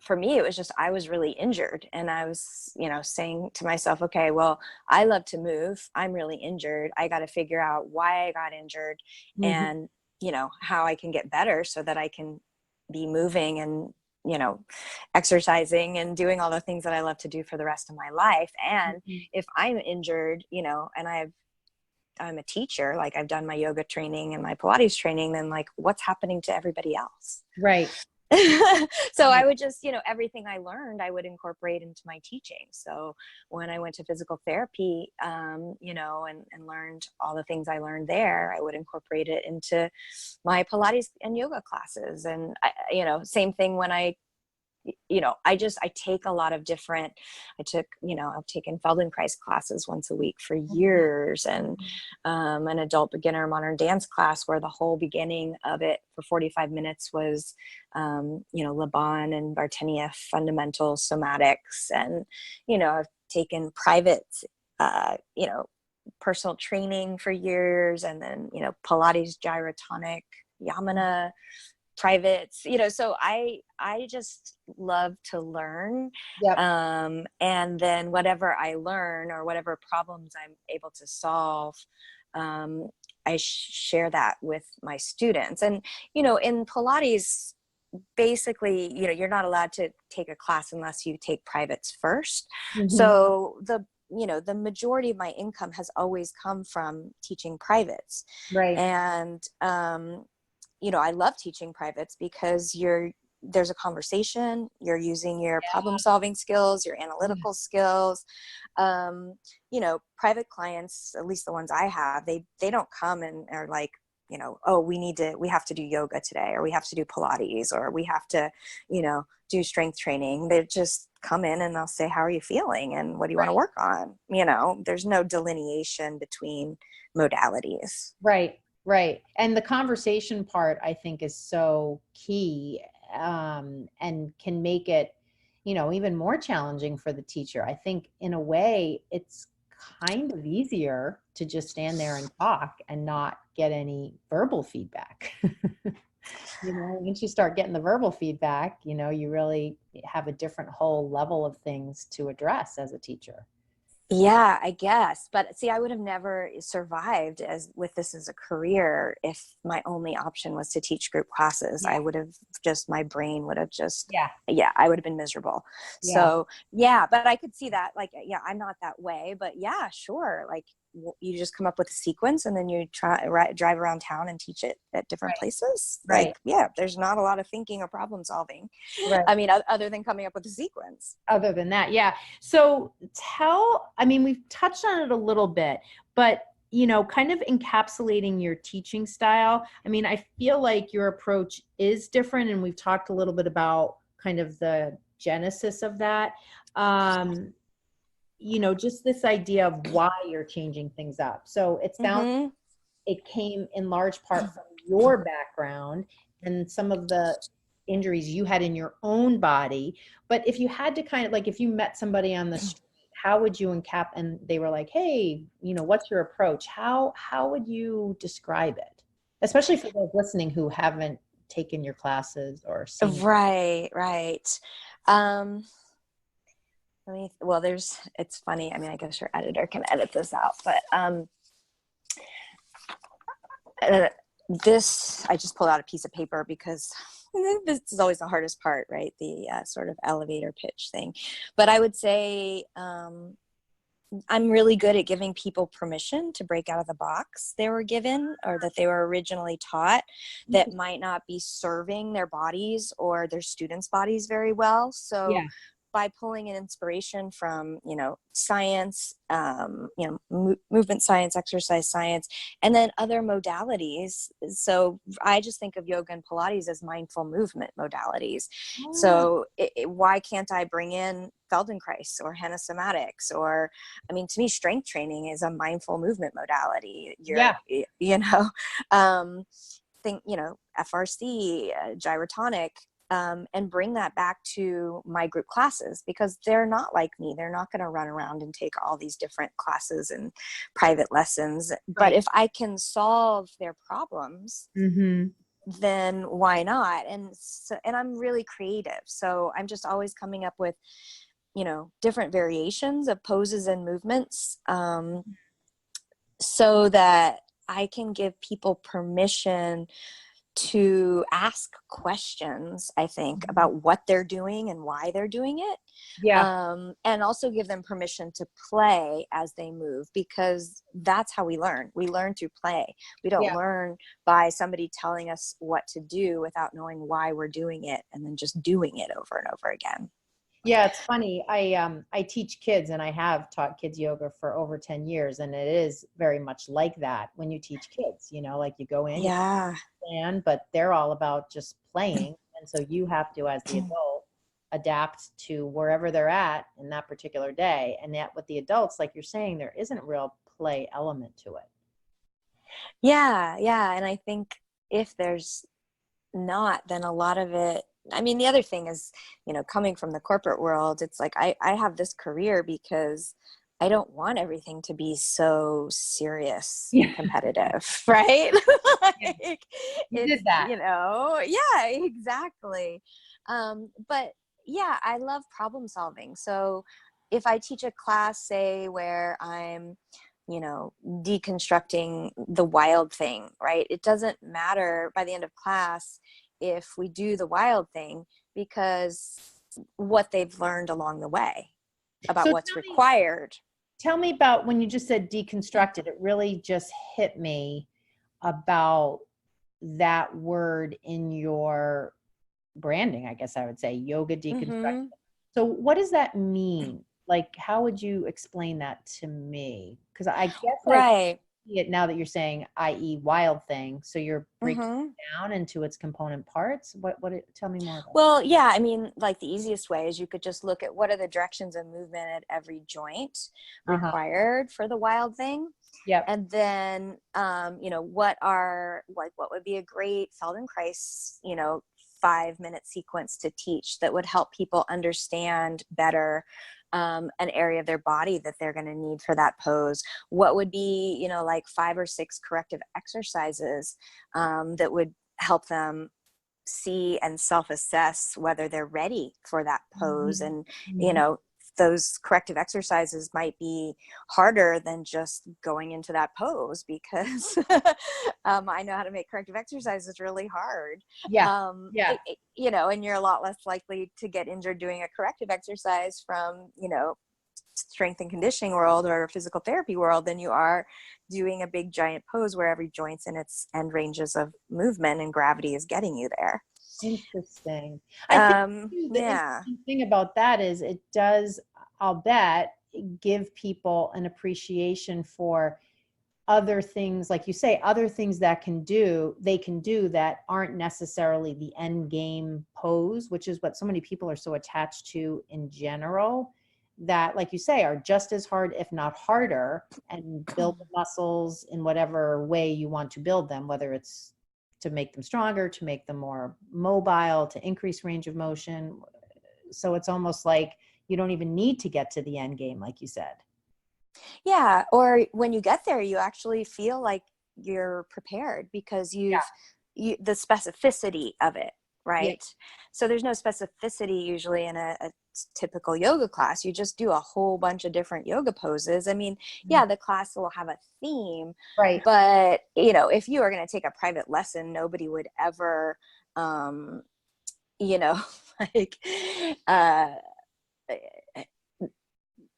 for me, it was just, I was really injured, and I was, saying to myself, okay, well, I love to move. I'm really injured. I got to figure out why I got injured, Mhm. and, how I can get better so that I can be moving and, exercising and doing all the things that I love to do for the rest of my life. And Mhm. if I'm injured, and I'm a teacher, like I've done my yoga training and my Pilates training, then like, what's happening to everybody else? Right. So I Right. would just, everything I learned, I would incorporate into my teaching. So when I went to physical therapy, and learned all the things I learned there, I would incorporate it into my Pilates and yoga classes. And, same thing when I take a lot of different, I've taken Feldenkrais classes once a week for years, and an adult beginner modern dance class where the whole beginning of it for 45 minutes was, Laban and Bartenia fundamental somatics. And, I've taken private, personal training for years, and then, Pilates gyrotonic, Yamana privates, so I just love to learn. Yep. And then whatever I learn or whatever problems I'm able to solve, I share that with my students. And in Pilates, basically, you're not allowed to take a class unless you take privates first. Mhm. So the majority of my income has always come from teaching privates. Right. And I love teaching privates because there's a conversation, you're using your problem solving skills, your analytical skills. Private clients, at least the ones I have, they don't come and are like, oh, we have to do yoga today, or we have to do Pilates, or we have to, do strength training. They just come in and they'll say, how are you feeling? And what do you want to Right. work on? There's no delineation between modalities. Right. Right. And the conversation part, I think, is so key, and can make it, even more challenging for the teacher. I think in a way it's kind of easier to just stand there and talk and not get any verbal feedback. Once you start getting the verbal feedback, you really have a different whole level of things to address as a teacher. Yeah, I guess. But see, I would have never survived with this as a career if my only option was to teach group classes. Yeah. I would have my brain would have Yeah. yeah, I would have been miserable. Yeah. So yeah, but I could see that, like, yeah, I'm not that way, but yeah, sure. Like, you just come up with a sequence and then you drive around town and teach it at different Right. places. Right. Like, yeah, there's not a lot of thinking or problem solving. Right. I mean, other than coming up with a sequence. Other than that, yeah. So we've touched on it a little bit, but kind of encapsulating your teaching style. I mean, I feel like your approach is different, and we've talked a little bit about kind of the genesis of that. Just this idea of why you're changing things up. So it sounds Mm-hmm. it came in large part from your background and some of the injuries you had in your own body. But if you had to kind of, like, if you met somebody on the street, how would you and they were like, hey, what's your approach? How would you describe it? Especially for those listening who haven't taken your classes or seen you. Right. Um, it's funny. I mean, I guess your editor can edit this out, but I just pulled out a piece of paper because this is always the hardest part, right? The sort of elevator pitch thing. But I would say I'm really good at giving people permission to break out of the box they were given or that they were originally taught that might not be serving their bodies or their students' bodies very well. So Yeah. by pulling in inspiration from, science, movement science, exercise science, and then other modalities. So I just think of yoga and Pilates as mindful movement modalities. So why can't I bring in Feldenkrais or Somatics? Or, I mean, to me, strength training is a mindful movement modality. Think, FRC, gyrotonic, and bring that back to my group classes because they're not like me. They're not going to run around and take all these different classes and private lessons. Right. But if I can solve their problems, Mm-hmm. then why not? And so, and I'm really creative. So I'm just always coming up with, you know, different variations of poses and movements, so that I can give people permission to ask questions, I think, about what they're doing and why they're doing it. Yeah. And also give them permission to play as they move, because that's how we learn. We learn through play. We don't learn by somebody telling us what to do without knowing why we're doing it and then just doing it over and over again. Yeah, it's funny. I teach kids, and I have taught kids yoga for over 10 years, and it is very much like that when you teach kids, you know, like you go in, you plan, but they're all about just playing. And so you have to, as the adult, adapt to wherever they're at in that particular day. And yet with the adults, like you're saying, there isn't a real play element to it. Yeah. And I think if there's not, then a lot of it, I mean, the other thing is, you know, coming from the corporate world, it's like I have this career because I don't want everything to be so serious and competitive, right? Like, you did that. You know, yeah, exactly. But yeah, I love problem solving. So if I teach a class, say, where I'm, you know, deconstructing the wild thing, right? It doesn't matter by the end of class if we do the wild thing, because what they've learned along the way about what's required. Tell me about when you just said deconstructed. It really just hit me about that word in your branding, I guess I would say, yoga deconstruction. So what does that mean? Like, how would you explain that to me? Because I guess I see it now that you're saying, i.e. wild thing. So you're breaking it down into its component parts. Tell me more about Well, yeah, I mean, like the easiest way is you could just look at what are the directions of movement at every joint required for the wild thing. Yep. And then, you know, what would be a great Feldenkrais, you know, 5-minute sequence to teach that would help people understand better an area of their body that they're going to need for that pose. What would be, you know, like 5 or 6 corrective exercises that would help them see and self-assess whether they're ready for that pose. And, you know, those corrective exercises might be harder than just going into that pose, because I know how to make corrective exercises really hard. You know, and you're a lot less likely to get injured doing a corrective exercise from, you know, strength and conditioning world or physical therapy world than you are doing a big giant pose where every joint's in its end ranges of movement and gravity is getting you there. Interesting. I think the interesting thing about that is it does, I'll bet, give people an appreciation for other things, like you say, other things that they can do that aren't necessarily the end game pose, which is what so many people are so attached to in general, that, like you say, are just as hard, if not harder, and build the muscles in whatever way you want to build them, whether it's to make them stronger, to make them more mobile, to increase range of motion. So it's almost like you don't even need to get to the end game, like you said. Yeah. Or when you get there, you actually feel like you're prepared because the specificity of it, right? Yeah. So there's no specificity usually in a typical yoga class. You just do a whole bunch of different yoga poses. I mean, yeah, the class will have a theme, right? But, you know, if you are going to take a private lesson, nobody would ever, you know, like,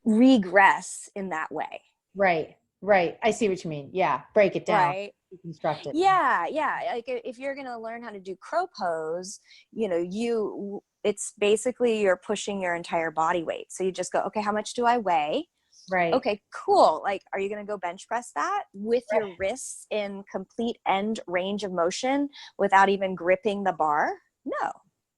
regress in that way. Right. I see what you mean. Yeah. Break it down. Right. Deconstruct it. Yeah. Like if you're going to learn how to do crow pose, you know, it's basically you're pushing your entire body weight. So you just go, okay, how much do I weigh? Right. Okay, cool. Like, are you going to go bench press that with your wrists in complete end range of motion without even gripping the bar? No.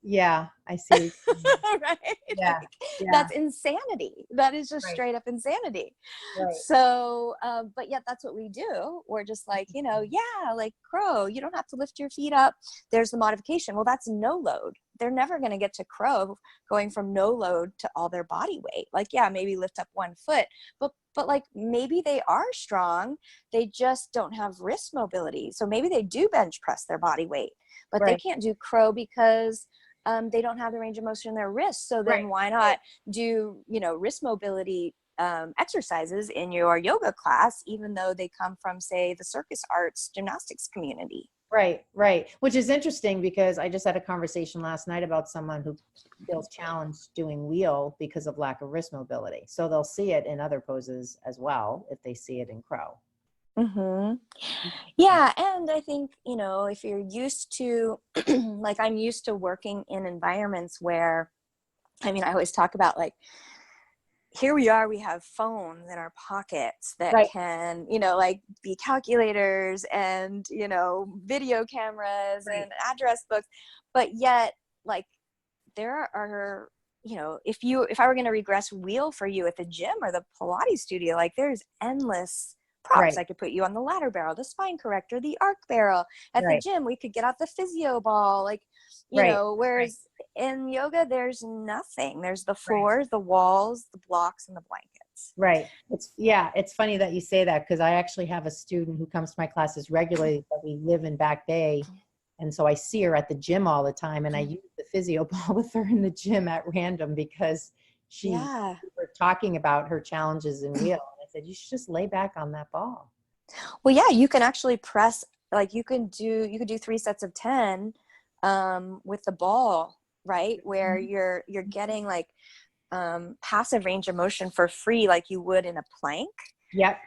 Yeah, I see. Right? Yeah. Like, that's insanity. That is just straight up insanity. Right. So, but yet that's what we do. We're just like, you know, like crow, you don't have to lift your feet up. There's the modification. Well, that's no load. They're never going to get to crow going from no load to all their body weight. Like, yeah, maybe lift up one foot, but but like maybe they are strong, they just don't have wrist mobility. So maybe they do bench press their body weight, but they can't do crow because they don't have the range of motion in their wrists. So then why not do, wrist mobility exercises in your yoga class, even though they come from, say, the circus arts gymnastics community? Right. Which is interesting because I just had a conversation last night about someone who feels challenged doing wheel because of lack of wrist mobility. So they'll see it in other poses as well if they see it in crow. Mm-hmm. Yeah. And I think, if you're used to, like I'm used to working in environments where, I always talk about like, here we are, we have phones in our pockets that can, like be calculators and, video cameras and address books. But yet, like, there are, if I were going to regress wheel for you at the gym or the Pilates studio, like there's endless props. I could put you on the ladder barrel, the spine corrector, the arc barrel. At the gym, we could get out the physio ball, like, whereas in yoga, there's nothing. There's the floors, the walls, the blocks, and the blankets. Right. It's funny that you say that because I actually have a student who comes to my classes regularly, but we live in Back Bay. And so I see her at the gym all the time, and I use the physio ball with her in the gym at random because we were talking about her challenges in wheel. And I said, you should just lay back on that ball. Well, yeah, you can actually press, like you could do 3 sets of 10 with the ball, right? Where you're getting like passive range of motion for free, like you would in a plank. Yep.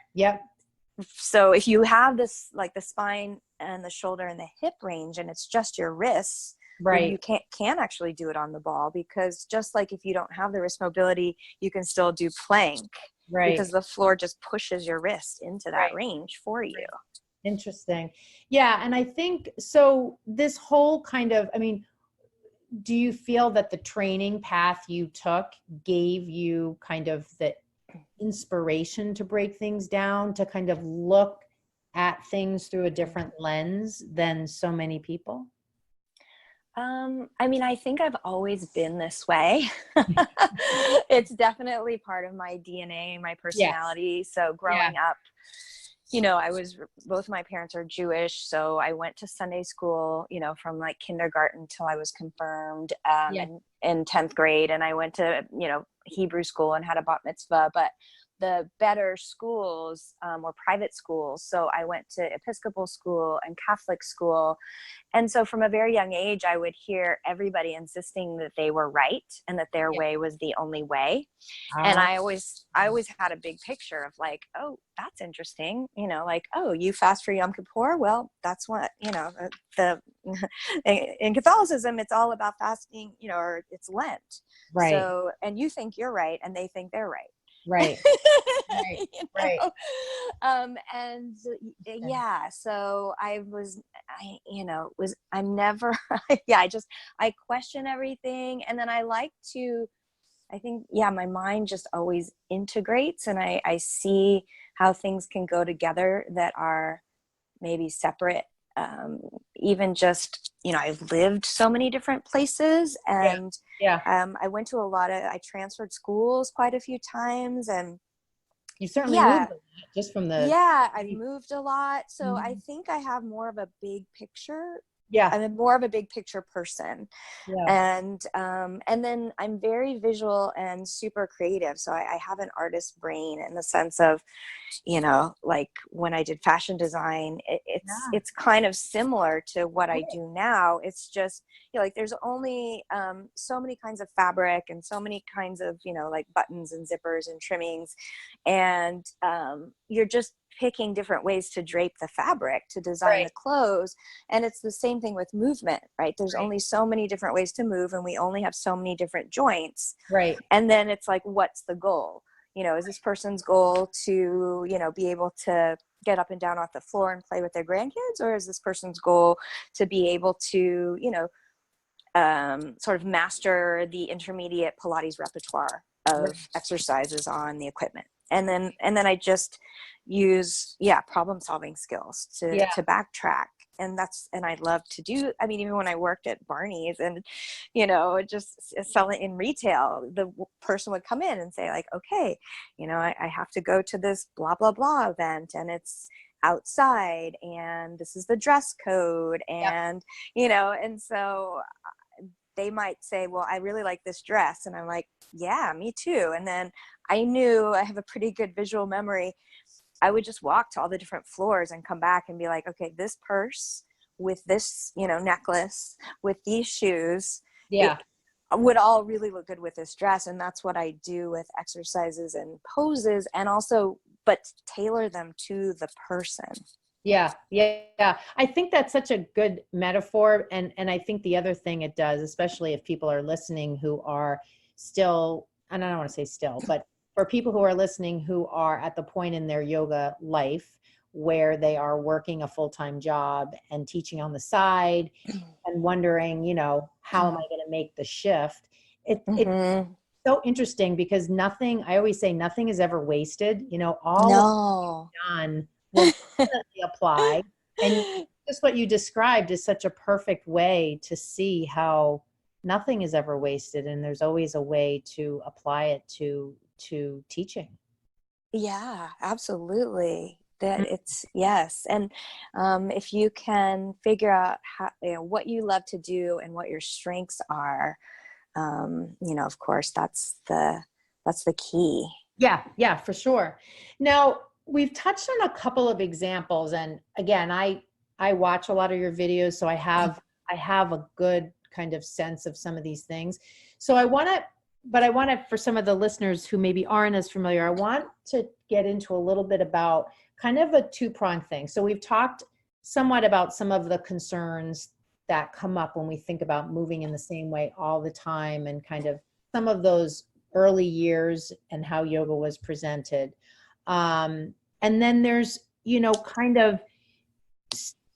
So if you have this, like the spine and the shoulder and the hip range, and it's just your wrists, then you can actually do it on the ball, because just like if you don't have the wrist mobility, you can still do plank, because the floor just pushes your wrist into that range for you. Interesting. Yeah. And I think, so this whole kind of, do you feel that the training path you took gave you kind of the inspiration to break things down, to kind of look at things through a different lens than so many people? I think I've always been this way. It's definitely part of my DNA, my personality. Yes. So growing up, both my parents are Jewish. So I went to Sunday school, from like kindergarten till I was confirmed in 10th grade. And I went to, Hebrew school and had a bat mitzvah, but the better schools were private schools. So I went to Episcopal school and Catholic school. And so from a very young age, I would hear everybody insisting that they were right and that their way was the only way. And I always had a big picture of like, oh, that's interesting. Like, oh, you fast for Yom Kippur? Well, that's what, in Catholicism, it's all about fasting, or it's Lent. Right. So, and you think you're right and they think they're right. Right. So I'm never, I question everything. And then my mind just always integrates, and I see how things can go together that are maybe separate. Even just, I've lived so many different places, and I went to I transferred schools quite a few times, and you certainly moved a lot, just from the I've moved a lot. So I think I have more of a big picture. Yeah. I'm more of a big picture person. Yeah. And then I'm very visual and super creative. So I have an artist brain in the sense of, like when I did fashion design, it's kind of similar to what I do now. It's just, like there's only so many kinds of fabric and so many kinds of, like buttons and zippers and trimmings. And you're just picking different ways to drape the fabric to design the clothes. And it's the same thing with movement, right? There's only so many different ways to move, and we only have so many different joints. Right. And then it's like, what's the goal? Is this person's goal to, be able to get up and down off the floor and play with their grandkids? Or is this person's goal to be able to, sort of master the intermediate Pilates repertoire? of exercises on the equipment. And then I just use, problem solving skills to backtrack. And I love to do, I mean, even when I worked at Barney's and, just selling in retail, the person would come in and say like, okay, I have to go to this blah, blah, blah event, and it's outside, and this is the dress code. And, and so they might say, well, I really like this dress. And I'm like, yeah, me too. And then I knew, I have a pretty good visual memory. I would just walk to all the different floors and come back and be like, okay, this purse with this, necklace with these shoes, it would all really look good with this dress. And that's what I do with exercises and poses, and also, but tailor them to the person. Yeah. I think that's such a good metaphor. And I think the other thing it does, especially if people are listening who are still, and I don't want to say still, but for people who are listening who are at the point in their yoga life where they are working a full-time job and teaching on the side and wondering, how am I going to make the shift? It's so interesting because I always say nothing is ever wasted. All done will definitely apply. And just what you described is such a perfect way to see how nothing is ever wasted. And there's always a way to apply it to teaching. Yeah, absolutely. That it's, yes. And if you can figure out how, what you love to do and what your strengths are, of course, that's the key. Yeah, for sure. Now, we've touched on a couple of examples, and again, I watch a lot of your videos, so I have a good kind of sense of some of these things. So I want to, for some of the listeners who maybe aren't as familiar, I want to get into a little bit about kind of a two-pronged thing. So we've talked somewhat about some of the concerns that come up when we think about moving in the same way all the time, and kind of some of those early years and how yoga was presented. And then there's, kind of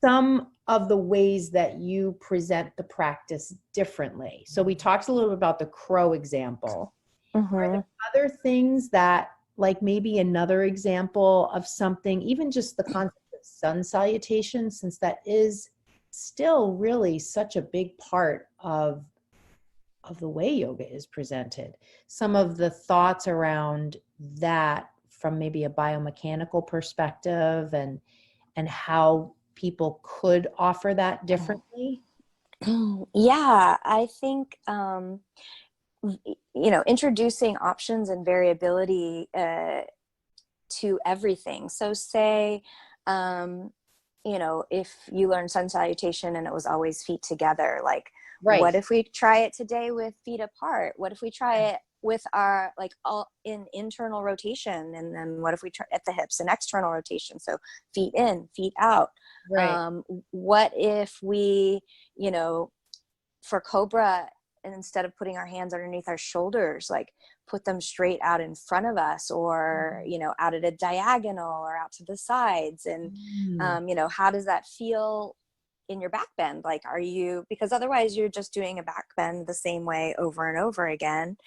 some of the ways that you present the practice differently. So we talked a little bit about the crow example. Are there other things that, like maybe another example of something, even just the concept of sun salutation, since that is still really such a big part of the way yoga is presented, some of the thoughts around that from maybe a biomechanical perspective, and how people could offer that differently? Yeah, I think, introducing options and variability to everything. So say, if you learn sun salutation and it was always feet together, like, what if we try it today with feet apart? What if we try it with our, like, all in internal rotation? And then what if we try at the hips and external rotation? So feet in, feet out. What if we, for Cobra, and instead of putting our hands underneath our shoulders, like put them straight out in front of us, or, out at a diagonal or out to the sides. And, how does that feel in your back bend? Like, because otherwise you're just doing a back bend the same way over and over again,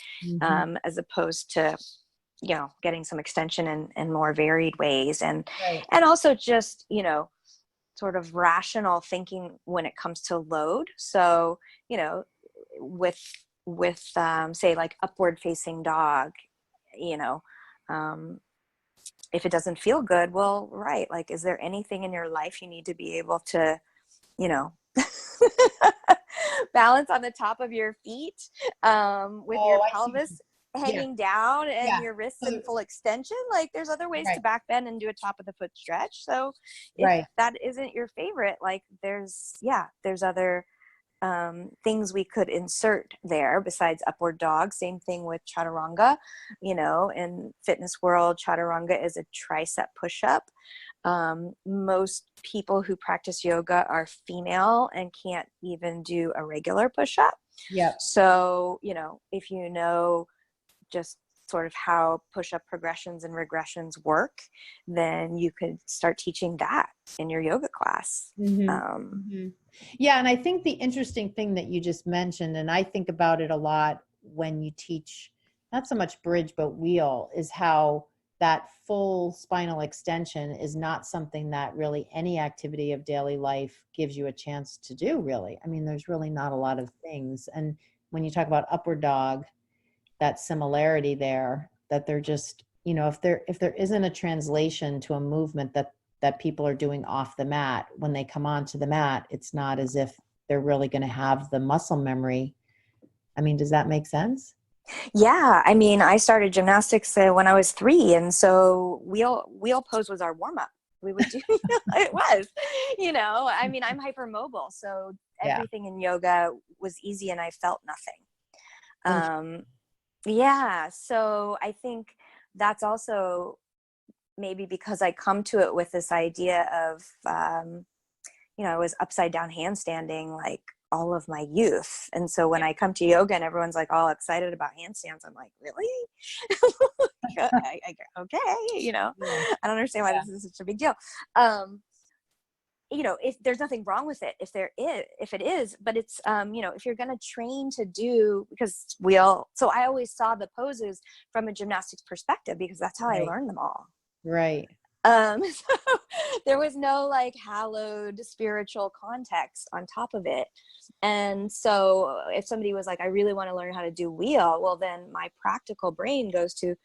as opposed to, getting some extension in more varied ways. And also just, sort of rational thinking when it comes to load. So, with say like upward facing dog, if it doesn't feel good, well, like, is there anything in your life you need to be able to, balance on the top of your feet, with your pelvis hanging down and your wrists in full extension? Like, there's other ways to back bend and do a top of the foot stretch. So if that isn't your favorite, like, there's other things we could insert there besides upward dog. Same thing with chaturanga. In fitness world, chaturanga is a tricep push-up. Most people who practice yoga are female and can't even do a regular push-up. So, if just sort of how push-up progressions and regressions work, then you could start teaching that in your yoga class. Yeah. And I think the interesting thing that you just mentioned, and I think about it a lot when you teach not so much bridge, but wheel, is how that full spinal extension is not something that really any activity of daily life gives you a chance to do, really. I mean, there's really not a lot of things. And when you talk about upward dog, that similarity there, that they're just, you know, if there isn't a translation to a movement that people are doing off the mat, when they come onto the mat, it's not as if they're really going to have the muscle memory. I mean, does that make sense? Yeah, I mean, I started gymnastics when I was 3, and so wheel pose was our warm up. We would do it was, you know. I mean, I'm hypermobile, so Yeah. everything in yoga was easy, and I felt nothing. Yeah, so I think that's also maybe because I come to it with this idea of, you know, I was upside down handstanding like all of my youth. And so when I come to yoga and everyone's like all excited about handstands, I'm like, really? Okay, you know, Yeah. I don't understand why this is such a big deal. You know, if there's nothing wrong with it, if it is, but it's, you know, if you're going to train to do, because so I always saw the poses from a gymnastics perspective because that's how I Right. learned them all. Right. So there was no like hallowed spiritual context on top of it. And so if somebody was like, I really want to learn how to do wheel, well, then my practical brain goes to,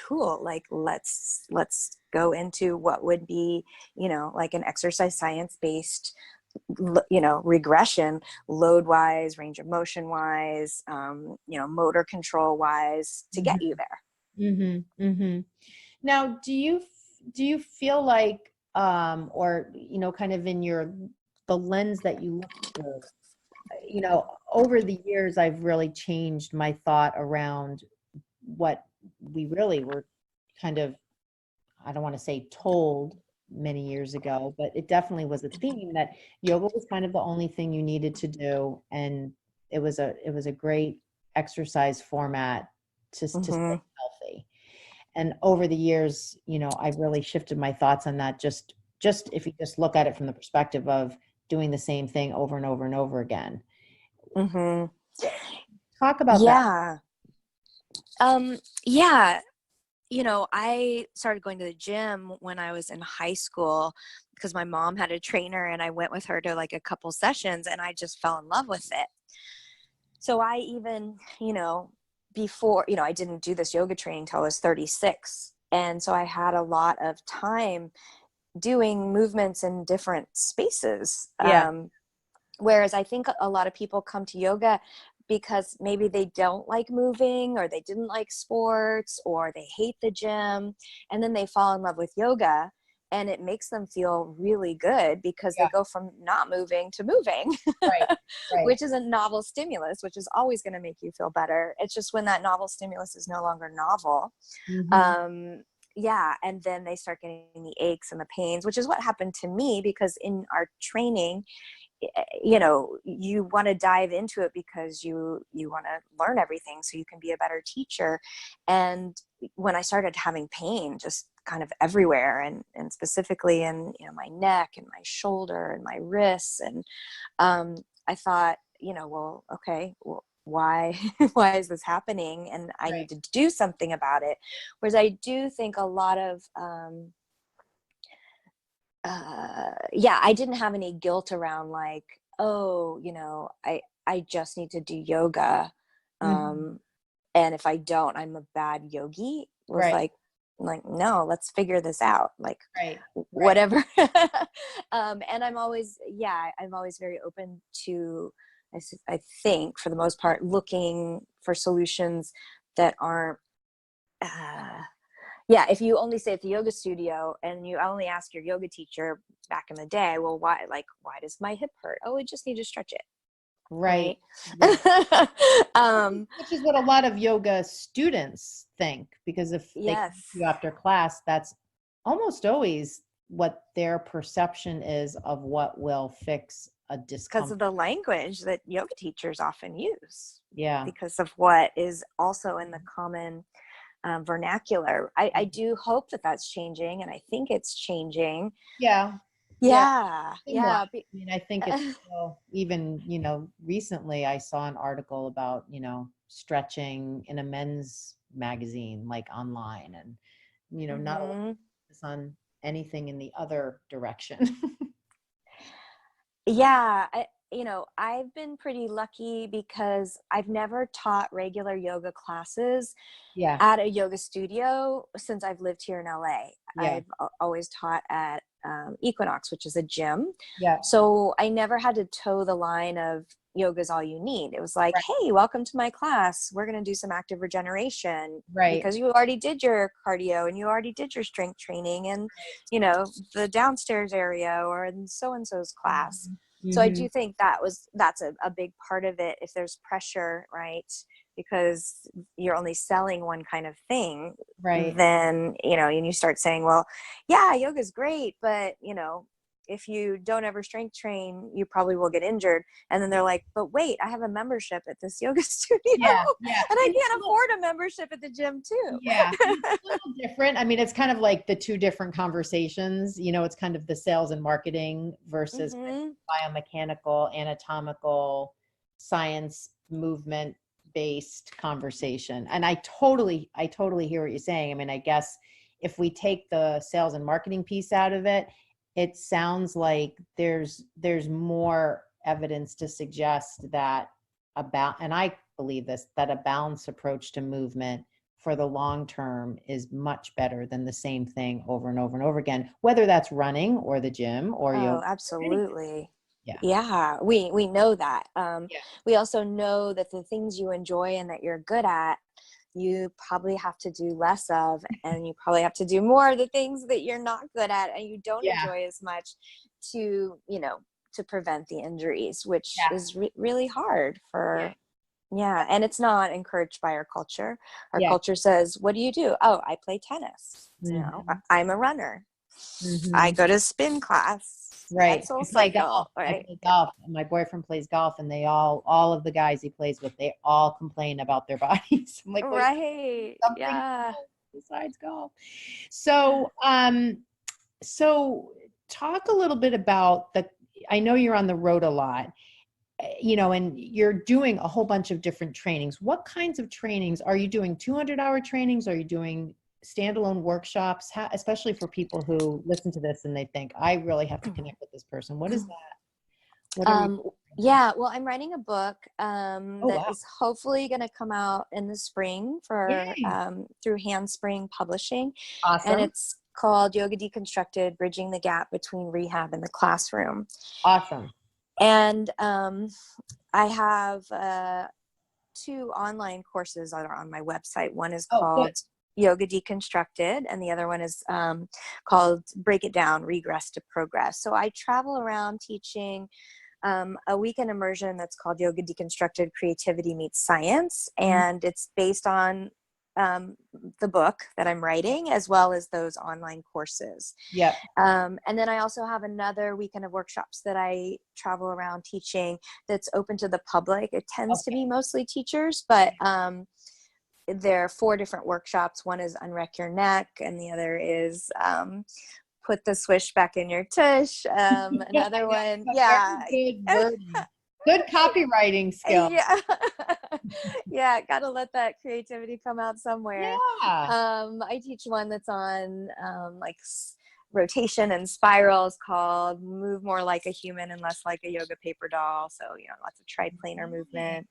cool, like let's go into what would be, you know, like an exercise science based, you know, regression, load wise, range of motion wise, you know, motor control wise, to get you there. Mm-hmm. Mm-hmm. Now, do you feel like, or, you know, kind of in the lens that you look through, you know, over the years, I've really changed my thought around what we really were kind of, I don't want to say told many years ago, but it definitely was a theme that yoga was kind of the only thing you needed to do. And it was a great exercise format to stay Mm-hmm. healthy. And over the years, you know, I've really shifted my thoughts on that. Just if you just look at it from the perspective of doing the same thing over and over and over again. Mm-hmm. Talk about that. Yeah. Yeah. You know, I started going to the gym when I was in high school because my mom had a trainer and I went with her to like a couple sessions and I just fell in love with it. So I even, you know, before, you know, I didn't do this yoga training until I was 36. And so I had a lot of time doing movements in different spaces. Yeah. Whereas I think a lot of people come to yoga because maybe they don't like moving or they didn't like sports or they hate the gym. And then they fall in love with yoga and it makes them feel really good because they Yeah. go from not moving to moving, Right. Right. which is a novel stimulus, which is always going to make you feel better. It's just when that novel stimulus is no longer novel. Mm-hmm. Yeah. And then they start getting the aches and the pains, which is what happened to me because in our training, you know, you want to dive into it because you want to learn everything so you can be a better teacher. And when I started having pain just kind of everywhere and specifically in, you know, my neck and my shoulder and my wrists, and I thought, you know, well, okay, well, why why is this happening, and I Right. need to do something about it. Whereas I do think a lot of yeah, I didn't have any guilt around like, oh, you know, I just need to do yoga. Mm-hmm. And if I don't, I'm a bad yogi. It was Right. like, no, let's figure this out. Like Right. Right. whatever. And I'm always very open to, I think for the most part, looking for solutions that aren't, uh, yeah, if you only stay at the yoga studio and you only ask your yoga teacher back in the day, well, why does my hip hurt? Oh, we just need to stretch it. Right. Right. Right. Which is what a lot of yoga students think, because if they come Yes. to you after class, that's almost always what their perception is of what will fix a Because of discomfort. the language that yoga teachers often use, Yeah. because of what is also in the common vernacular. I do hope that that's changing, and I think it's changing. Yeah. Yeah. Yeah. Somewhat. Yeah. I mean, I think it's still, even, you know, recently I saw an article about, you know, stretching in a men's magazine, like online, and, not Mm-hmm. focus on anything in the other direction. Yeah, I've been pretty lucky because I've never taught regular yoga classes Yeah. at a yoga studio since I've lived here in LA. Yeah. Always taught at Equinox, which is a gym. Yeah. So I never had to toe the line of yoga's all you need. It was like, Right. hey, welcome to my class. We're going to do some active regeneration Right. because you already did your cardio and you already did your strength training and, the downstairs area or in so-and-so's class. So I Mm-hmm. do think that's a big part of it. If there's pressure, right? Because you're only selling one kind of thing, Right. then, and you start saying, well, yeah, yoga's great, but, if you don't ever strength train, you probably will get injured. And then they're like, but wait, I have a membership at this yoga studio Yeah. Yeah. and I can't afford a membership at the gym too. Yeah. It's a little different. I mean, it's kind of like the two different conversations, it's kind of the sales and marketing versus Mm-hmm. biomechanical, anatomical, science, movement based conversation. And I totally hear what you're saying. I mean, I guess if we take the sales and marketing piece out of it, it sounds like there's more evidence to suggest that and I believe this, that a balanced approach to movement for the long term is much better than the same thing over and over and over again, whether that's running or the gym or Oh, yoga. absolutely. Yeah. Yeah, we know that. Yeah. We also know that the things you enjoy and that you're good at, you probably have to do less of, and you probably have to do more of the things that you're not good at and you don't Yeah. enjoy as much to prevent the injuries, which Yeah. is really hard for. Yeah, and it's not encouraged by our culture. Our Yeah. culture says, what do you do? Oh, I play tennis. Mm-hmm. I'm a runner. I Mm-hmm. go to spin class. Right. At Soul I play golf. Cycle, right? I play golf. My boyfriend plays golf, and they all of the guys he plays with, they all complain about their bodies. I'm like, well, Right. something Yeah. besides golf. So talk a little bit about I know you're on the road a lot, and you're doing a whole bunch of different trainings. What kinds of trainings are you doing? 200-hour trainings? Are you doing standalone workshops? Especially for people who listen to this and they think, I really have to connect with this person. What is that? What are you? Yeah, well, I'm writing a book Oh, that wow. is hopefully going to come out in the spring for Yay. through Handspring Publishing, and Awesome. it's called Yoga Deconstructed: Bridging the Gap Between Rehab and the Classroom. Awesome. And I have 2 online courses that are on my website. One is Oh, called good. Yoga Deconstructed, and the other one is called Break It Down, Regress to Progress. So I travel around teaching a weekend immersion that's called Yoga Deconstructed: Creativity Meets Science, and it's based on the book that I'm writing, as well as those online courses. Yeah. And then I also have another weekend of workshops that I travel around teaching that's open to the public. It tends to be mostly teachers, but there are 4 different workshops. One is Unwreck Your Neck, and the other is Put the Swish Back in Your Tush. Another one, yeah. Good wording. Good copywriting skill. Yeah. Yeah, gotta let that creativity come out somewhere. Yeah. I teach one that's on like rotation and spirals called Move More Like a Human and Less Like a Yoga Paper Doll. So, lots of triplanar movement.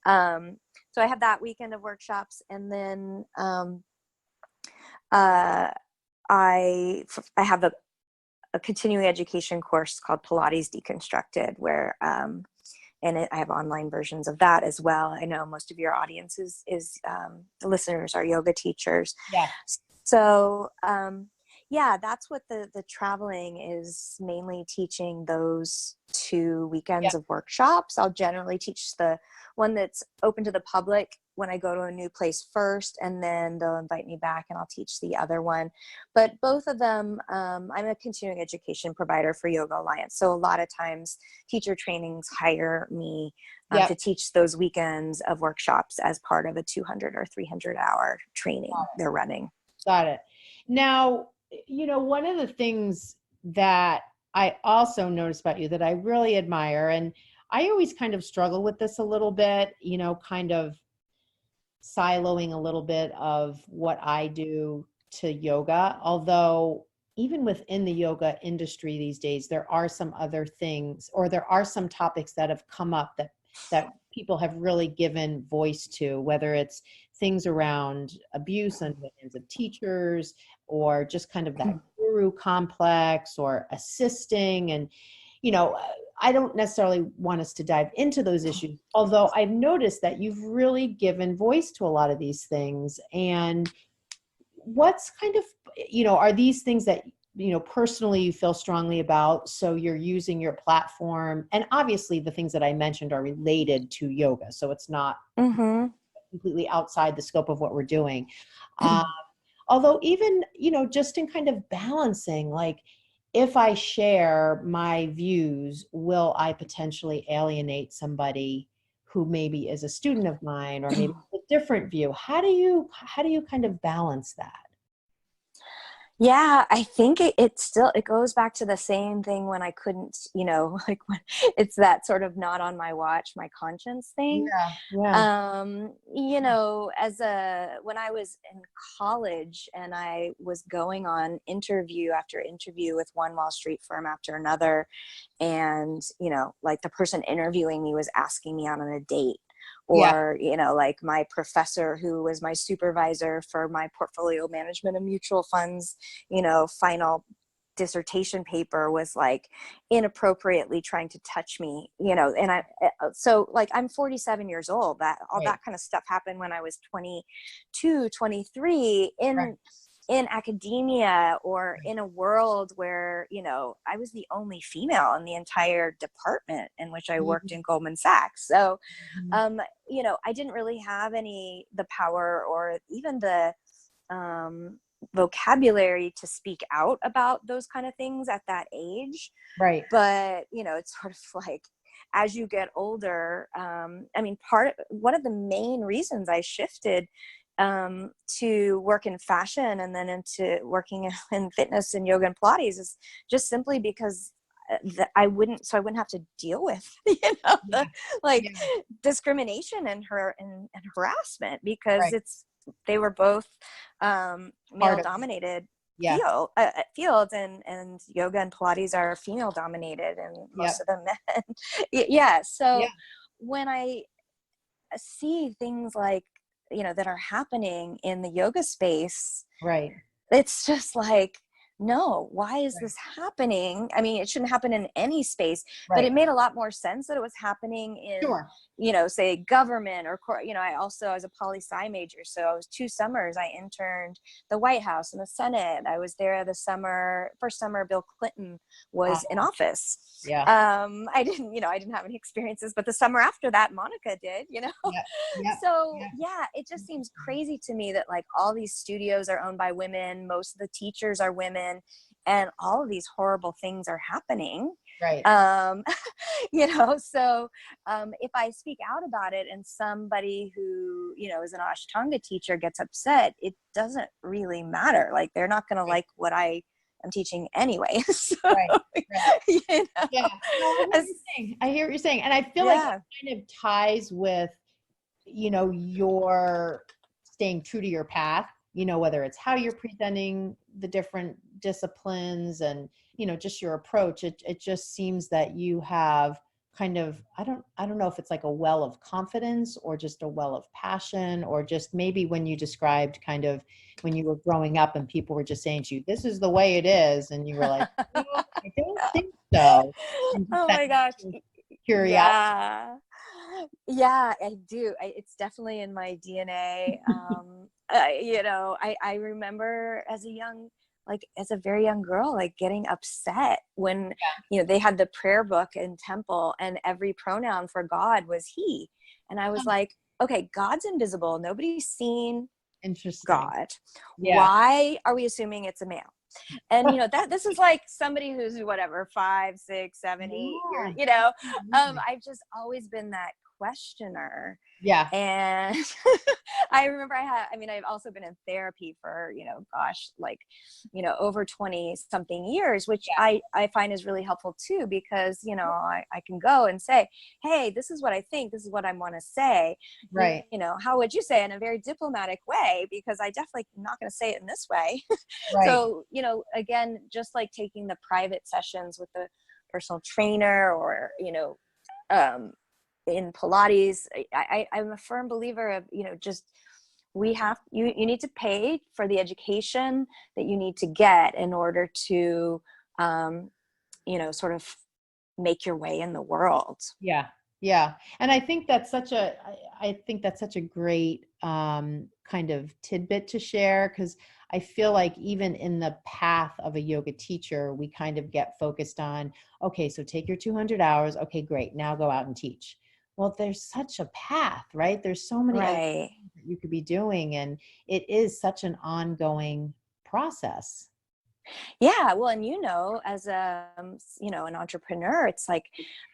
So I have that weekend of workshops, and then I have a continuing education course called Pilates Deconstructed, where I have online versions of that as well. I know most of your audience is the listeners are yoga teachers. Yeah. So yeah, that's what the traveling is, mainly teaching those 2 weekends of workshops. I'll generally teach the one that's open to the public when I go to a new place first, and then they'll invite me back and I'll teach the other one. But both of them, I'm a continuing education provider for Yoga Alliance. So a lot of times teacher trainings hire me to teach those weekends of workshops as part of a 200 or 300 hour training they're running. Got it. Now, one of the things that I also noticed about you that I really admire, and I always kind of struggle with this a little bit, kind of siloing a little bit of what I do to yoga, although even within the yoga industry these days, there are some other things, or there are some topics that have come up that people have really given voice to, whether it's things around abuse on the hands of teachers, or just kind of that guru complex, or assisting. And, I don't necessarily want us to dive into those issues, although I've noticed that you've really given voice to a lot of these things. And what's kind of, are these things that, personally you feel strongly about, so you're using your platform? And obviously the things that I mentioned are related to yoga, so it's not completely outside the scope of what we're doing. Although even, just in kind of balancing, like, if I share my views, will I potentially alienate somebody who maybe is a student of mine, or maybe a different view? How do you kind of balance that? Yeah, I think it goes back to the same thing when I couldn't, like when it's that sort of not on my watch, my conscience thing. Yeah. When I was in college and I was going on interview after interview with one Wall Street firm after another, and, like the person interviewing me was asking me out on a date. Or, like my professor who was my supervisor for my portfolio management and mutual funds, final dissertation paper was like inappropriately trying to touch me, and so like I'm 47 years old. That kind of stuff happened when I was 22, 23 in academia, or in a world where, I was the only female in the entire department in which I worked in Goldman Sachs. So, I didn't really have the power or even the vocabulary to speak out about those kind of things at that age. Right. But, it's sort of like, as you get older, one of the main reasons I shifted to work in fashion and then into working in fitness and yoga and Pilates is just simply because I wouldn't have to deal with, discrimination and harassment, because they were both male dominated fields, and yoga and Pilates are female dominated, and most of them men. So when I see things like, that are happening in the yoga space, it's just like, no, why is this happening? I mean, it shouldn't happen in any space, but it made a lot more sense that it was happening in, say government or, I was a poli-sci major. So I was 2 summers, I interned the White House and the Senate. I was there first summer Bill Clinton was in office. I didn't have any experiences, but the summer after that, Monica did, So it just seems crazy to me that like all these studios are owned by women. Most of the teachers are women. And all of these horrible things are happening. So if I speak out about it and somebody who, is an Ashtanga teacher gets upset, it doesn't really matter. Like, they're not going to like what I am teaching anyway. So, Yeah. No, I hear what you're saying. And I feel like it kind of ties with, your staying true to your path, whether it's how you're presenting the different disciplines and, just your approach. It just seems that you have kind of, I don't know if it's like a well of confidence or just a well of passion, or just maybe when you described kind of when you were growing up and people were just saying to you, this is the way it is. And you were like, no, I don't think so. Oh my gosh. Curiosity. Yeah, I do. It's definitely in my DNA. I remember as a very young girl, like getting upset when, they had the prayer book in temple and every pronoun for God was he. And I was like, okay, God's invisible. Nobody's seen God. Why are we assuming it's a male? And this is like somebody who's whatever 5, 6, 7, 8 years, I've just always been that questioner. Yeah. And I remember I've also been in therapy for, over 20 something years, which I find is really helpful too, because, I can go and say, hey, this is what I think, this is what I want to say. Right. How would you say it in a very diplomatic way? Because I definitely am not going to say it in this way. Right. So, again, just like taking the private sessions with the personal trainer or, in Pilates, I'm a firm believer of, just you need to pay for the education that you need to get in order to, sort of make your way in the world. Yeah. Yeah. And I think that's such a, I think that's such a great kind of tidbit to share, because I feel like even in the path of a yoga teacher, we kind of get focused on, okay, so take your 200 hours. Okay, great. Now go out and teach. Well, there's such a path, right? There's so many other Right. things that you could be doing, and it is such an ongoing process. Yeah, well, and as an entrepreneur, it's like,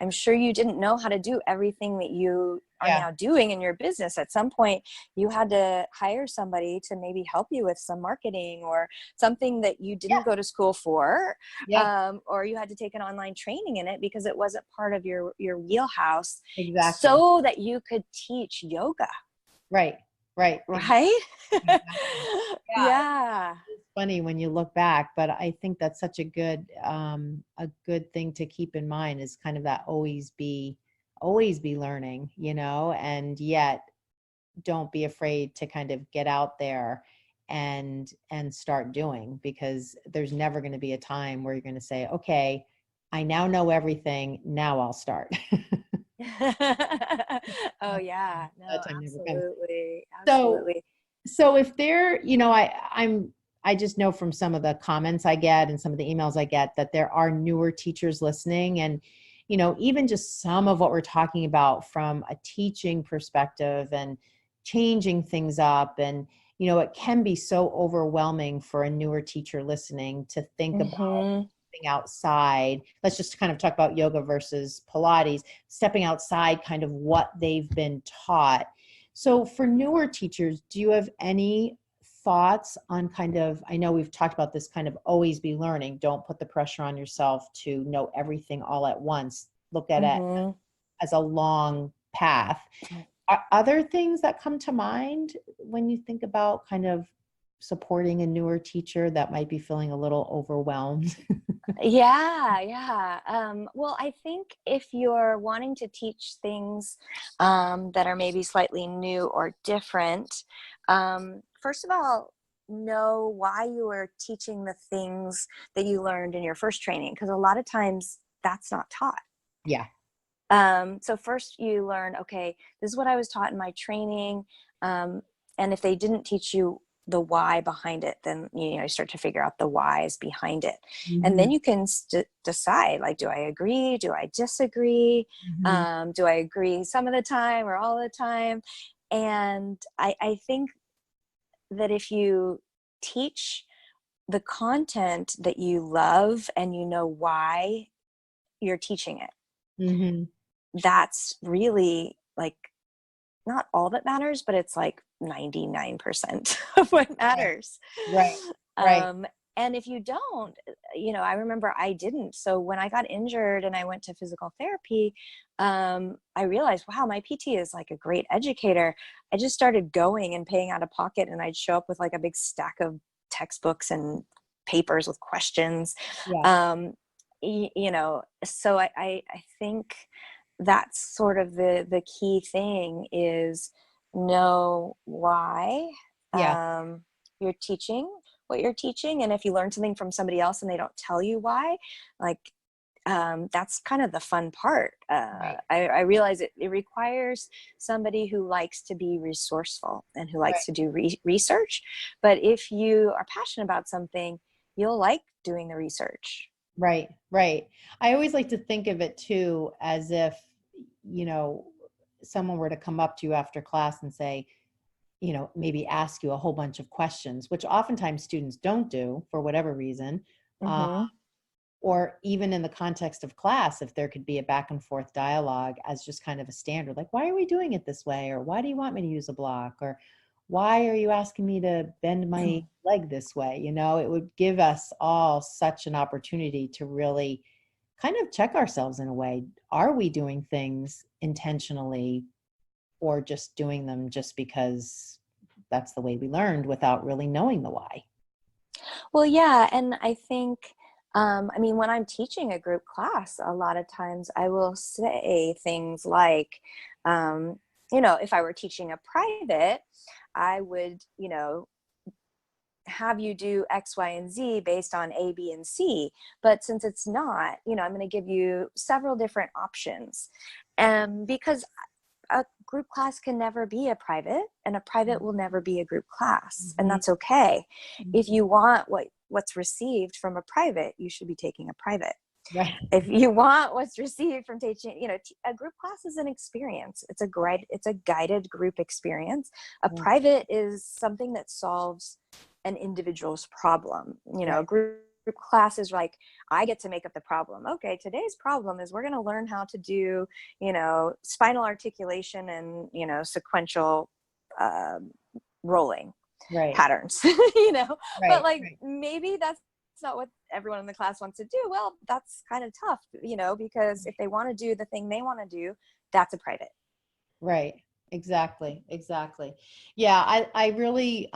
I'm sure you didn't know how to do everything that you are Yeah. now doing in your business. At some point, you had to hire somebody to maybe help you with some marketing or something that you didn't go to school for, Yeah. or you had to take an online training in it because it wasn't part of your wheelhouse, Exactly. so that you could teach yoga. Right. Right. Right? Exactly. Yeah. Yeah. It's funny when you look back, but I think that's such a good thing to keep in mind, is kind of that always be learning, and yet don't be afraid to kind of get out there and start doing, because there's never going to be a time where you're going to say, okay, I now know everything. Now I'll start. Oh yeah, no, That time never comes. absolutely, So, absolutely. so if there, I just know from some of the comments I get and some of the emails I get that there are newer teachers listening, and, even just some of what we're talking about from a teaching perspective and changing things up. And, it can be so overwhelming for a newer teacher listening to think about Hmm. stepping outside. Let's just kind of talk about yoga versus Pilates, stepping outside kind of what they've been taught. So for newer teachers, do you have any thoughts on kind of, I know we've talked about this, kind of always be learning, don't put the pressure on yourself to know everything all at once, look at it Hmm. as a long path. Are other things that come to mind when you think about kind of supporting a newer teacher that might be feeling a little overwhelmed? Yeah, yeah. Well, I think if you're wanting to teach things that are maybe slightly new or different, first of all, know why you are teaching the things that you learned in your first training, because a lot of times that's not taught. Yeah. So first you learn, okay, this is what I was taught in my training. And if they didn't teach you the why behind it, then, you start to figure out the whys behind it. And Mm-hmm. then you can decide, like, do I agree? Do I disagree? Mm-hmm. Do I agree some of the time or all the time? And I think that if you teach the content that you love and you know why you're teaching it, Mm-hmm. that's really, like, not all that matters, but it's like 99% of what Right. matters. Right. Right. Um, and if you don't, I remember I didn't. So when I got injured and I went to physical therapy, I realized, wow, my PT is like a great educator. I just started going and paying out of pocket, and I'd show up with like a big stack of textbooks and papers with questions. Yeah. Um, so I think that's sort of the key thing, is know why Yeah. you're teaching what you're teaching. And if you learn something from somebody else and they don't tell you why, like, that's kind of the fun part. Right. I realize it requires somebody who likes to be resourceful and who likes Right. to do research. But if you are passionate about something, you'll like doing the research. Right, right. I always like to think of it too as if, you know, someone were to come up to you after class and say, maybe ask you a whole bunch of questions, which oftentimes students don't do for whatever reason. Uh, Hmm. or even in the context of class, if there could be a back and forth dialogue as just kind of a standard, like, why are we doing it this way? Or why do you want me to use a block? Or why are you asking me to bend my leg this way? You know, it would give us all such an opportunity to really kind of check ourselves in a way. Are we doing things intentionally or just doing them just because that's the way we learned without really knowing the why? Well, yeah. And I think, I mean, when I'm teaching a group class, a lot of times I will say things like, if I were teaching a private, I would, have you do X, Y, and Z based on A, B, and C. But since it's not, I'm going to give you several different options. Because a group class can never be a private, and a private will never be a group class, and that's okay. If you want what's received from a private, you should be taking a private. Right. If you want what's received from teaching, a group class is an experience. It's a guided group experience. A private is something that solves an individual's problem. A group class is like, I get to make up the problem. Okay, today's problem is we're going to learn how to do, spinal articulation and, sequential rolling patterns, but maybe that's not what everyone in the class wants to do. Well, that's kind of tough, because if they want to do the thing they want to do, that's a private. Right. Exactly. Yeah. I really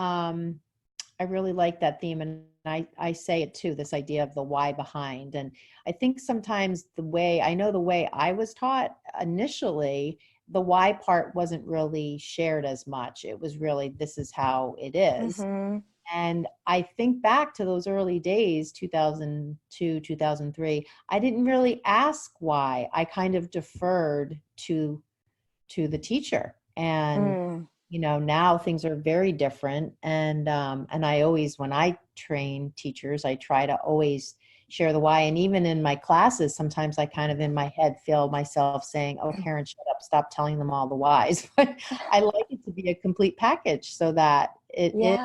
like that theme. And I say it too, this idea of the why behind. And I think sometimes the way I was taught initially, the why part wasn't really shared as much. It was really, this is how it is. Mm-hmm. And I think back to those early days, 2002, 2003, I didn't really ask why. I kind of deferred to the teacher. And now things are very different. And I always, when I train teachers, I try to always share the why. And even in my classes, sometimes I kind of in my head feel myself saying, oh, Karen, shut up, stop telling them all the whys. But I like it to be a complete package so that it is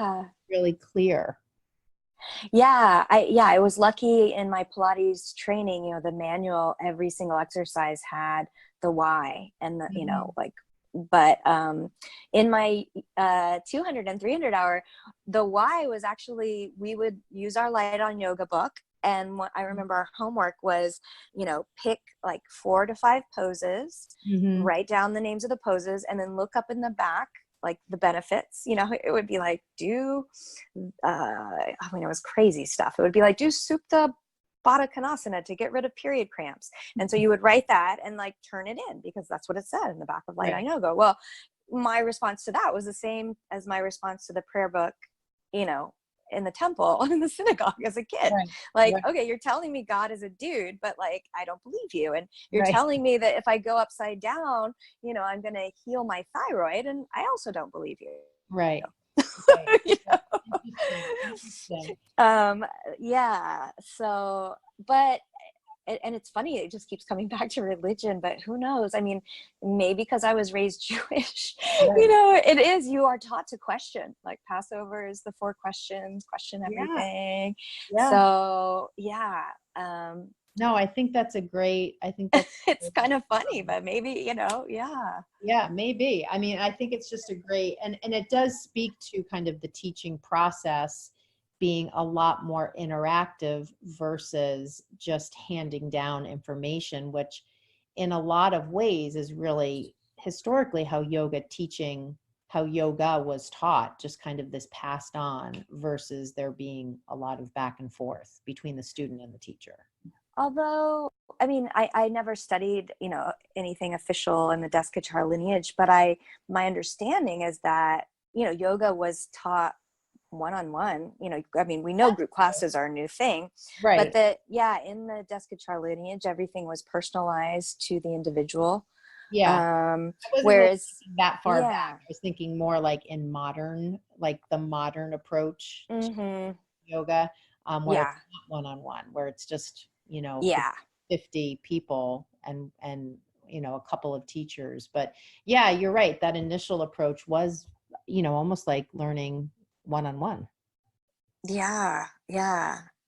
really clear. Yeah. I was lucky in my Pilates training, the manual, every single exercise had the why and the, but in my 200 and 300 hour, the why was actually, we would use our light on yoga book. And what I remember our homework was, pick like 4 to 5 poses, write down the names of the poses, and then look up in the back, like the benefits. It would be like, it was crazy stuff. It would be like, do Supta Baddha Konasana to get rid of period cramps. And so you would write that and like turn it in, because that's what it said in the back of Light on Yoga. Well, my response to that was the same as my response to the prayer book, in the temple, in the synagogue as a kid. Okay, you're telling me God is a dude, but like, I don't believe you. And you're telling me that if I go upside down, I'm going to heal my thyroid. And I also don't believe you. Right. Interesting. Yeah. So, but, and it's funny, it just keeps coming back to religion, but who knows? I mean, maybe because I was raised Jewish, it is, you are taught to question, like Passover is the 4 questions, question everything. So no, I think that's it's kind of funny, but maybe, Yeah, maybe. I mean, I think it's just a great, and it does speak to kind of the teaching process being a lot more interactive versus just handing down information, which in a lot of ways is really historically how yoga was taught, just kind of this passed on versus there being a lot of back and forth between the student and the teacher. Although, I mean, I never studied, anything official in the desk guitar lineage, but my understanding is that, yoga was taught one-on-one. I mean, we know group classes are a new thing, but that, in the desk guitar lineage, everything was personalized to the individual. Whereas that far back, I was thinking more like in modern, like the modern approach to yoga, where it's not one-on-one, where it's just, 50 people and a couple of teachers. But yeah, you're right. That initial approach was, almost like learning one-on-one. Yeah.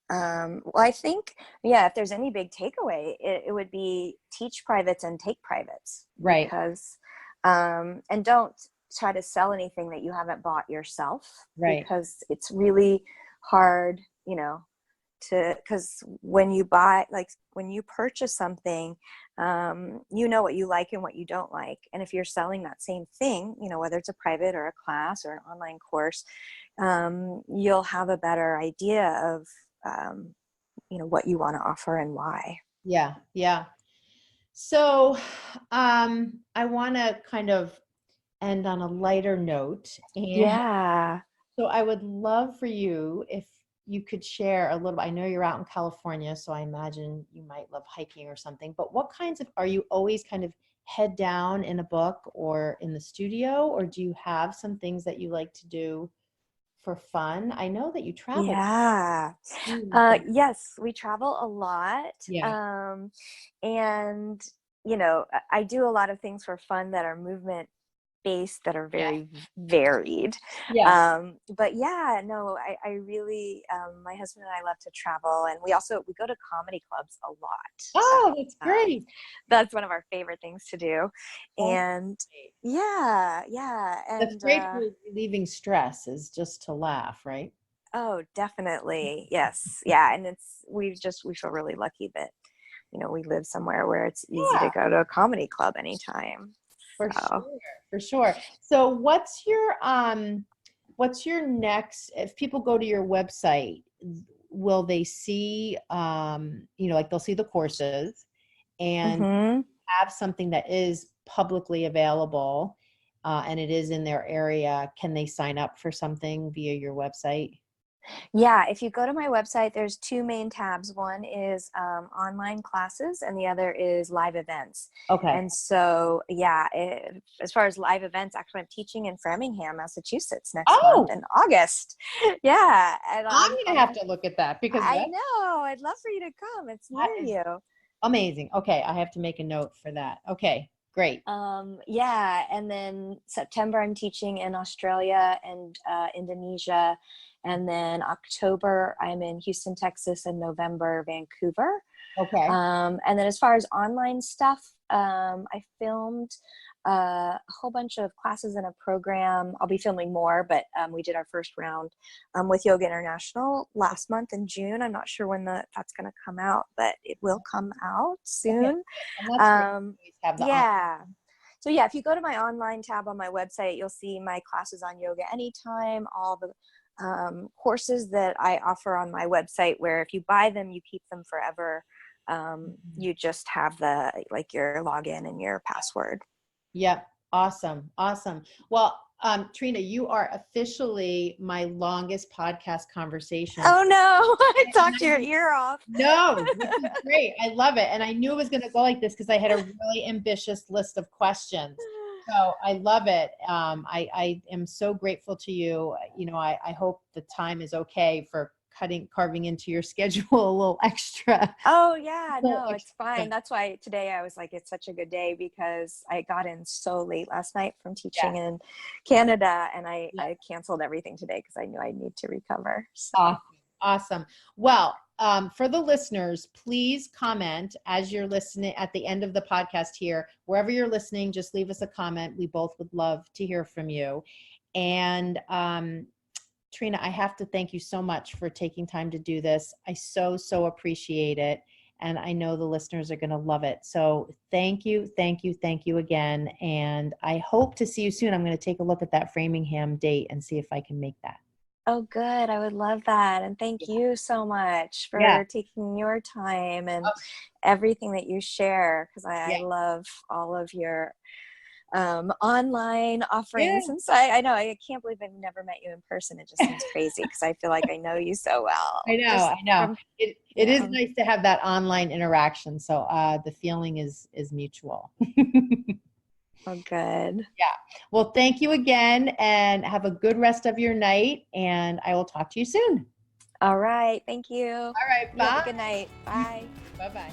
Well, I think, if there's any big takeaway, it would be teach privates and take privates. Right. Because, and don't try to sell anything that you haven't bought yourself. Right. Because it's really hard, because when you when you purchase something, you know what you like and what you don't like. And if you're selling that same thing, whether it's a private or a class or an online course, you'll have a better idea of, what you want to offer and why. Yeah. Yeah. So, I want to kind of end on a lighter note. And so I would love for you, if you could share a little, I know you're out in California, so I imagine you might love hiking or something, but what kinds of, are you always kind of head down in a book or in the studio, or do you have some things that you like to do for fun? I know that you travel. Yeah. Yes, we travel a lot. Yeah. And, I do a lot of things for fun that are movement based, that are very varied. Yeah. But no, I really, my husband and I love to travel, and we go to comedy clubs a lot. Oh, So, that's great. that's one of our favorite things to do. And great. And That's great for relieving stress, is just to laugh, right? oh, definitely. Yes. Yeah. And we feel really lucky that, we live somewhere where it's easy to go to a comedy club anytime. For sure. So what's your next, if people go to your website, will they see, like they'll see the courses and have something that is publicly available, and it is in their area? Can they sign up for something via your website? Yeah, if you go to my website, there's two main tabs. One is online classes, and the other is live events. Okay. And so, as far as live events, actually, I'm teaching in Framingham, Massachusetts next month in August. Yeah. And I'm going to have to look at that, because I know. I'd love for you to come. It's near you. Amazing. Okay. I have to make a note for that. Okay. Great. And then September, I'm teaching in Australia and Indonesia. And then October, I'm in Houston, Texas, and November, Vancouver. Okay. And then as far as online stuff, I filmed a whole bunch of classes in a program. I'll be filming more, but we did our first round with Yoga International last month in June. I'm not sure when that's going to come out, but it will come out soon. Okay. So if you go to my online tab on my website, you'll see my classes on yoga anytime, all the courses that I offer on my website, where if you buy them, you keep them forever. You just have your login and your password. Yep. Awesome. Well, Trina, you are officially my longest podcast conversation. Oh no, I talked your ear off. No, this is great. I love it. And I knew it was going to go like this because I had a really ambitious list of questions. So I love it. I am so grateful to you. I hope the time is okay for carving into your schedule a little extra. Oh yeah, no, it's fine. That's why today I was like, it's such a good day, because I got in so late last night from teaching in Canada, and I canceled everything today because I knew I need to recover. So. Awesome. Well, for the listeners, please comment as you're listening at the end of the podcast here. Wherever you're listening, just leave us a comment. We both would love to hear from you. And Trina, I have to thank you so much for taking time to do this. I so appreciate it. And I know the listeners are going to love it. So thank you again. And I hope to see you soon. I'm going to take a look at that Framingham date and see if I can make that. Oh, good. I would love that. And thank you so much for taking your time and everything that you share, because I love all of your online offerings. And so I know, I can't believe I've never met you in person. It just seems crazy because I feel like I know you so well. I know. It is nice to have that online interaction. So the feeling is mutual. Oh, good. Yeah. Well, thank you again, and have a good rest of your night, and I will talk to you soon. All right. Thank you. All right. Bye. Have a good night. Bye. Bye-bye.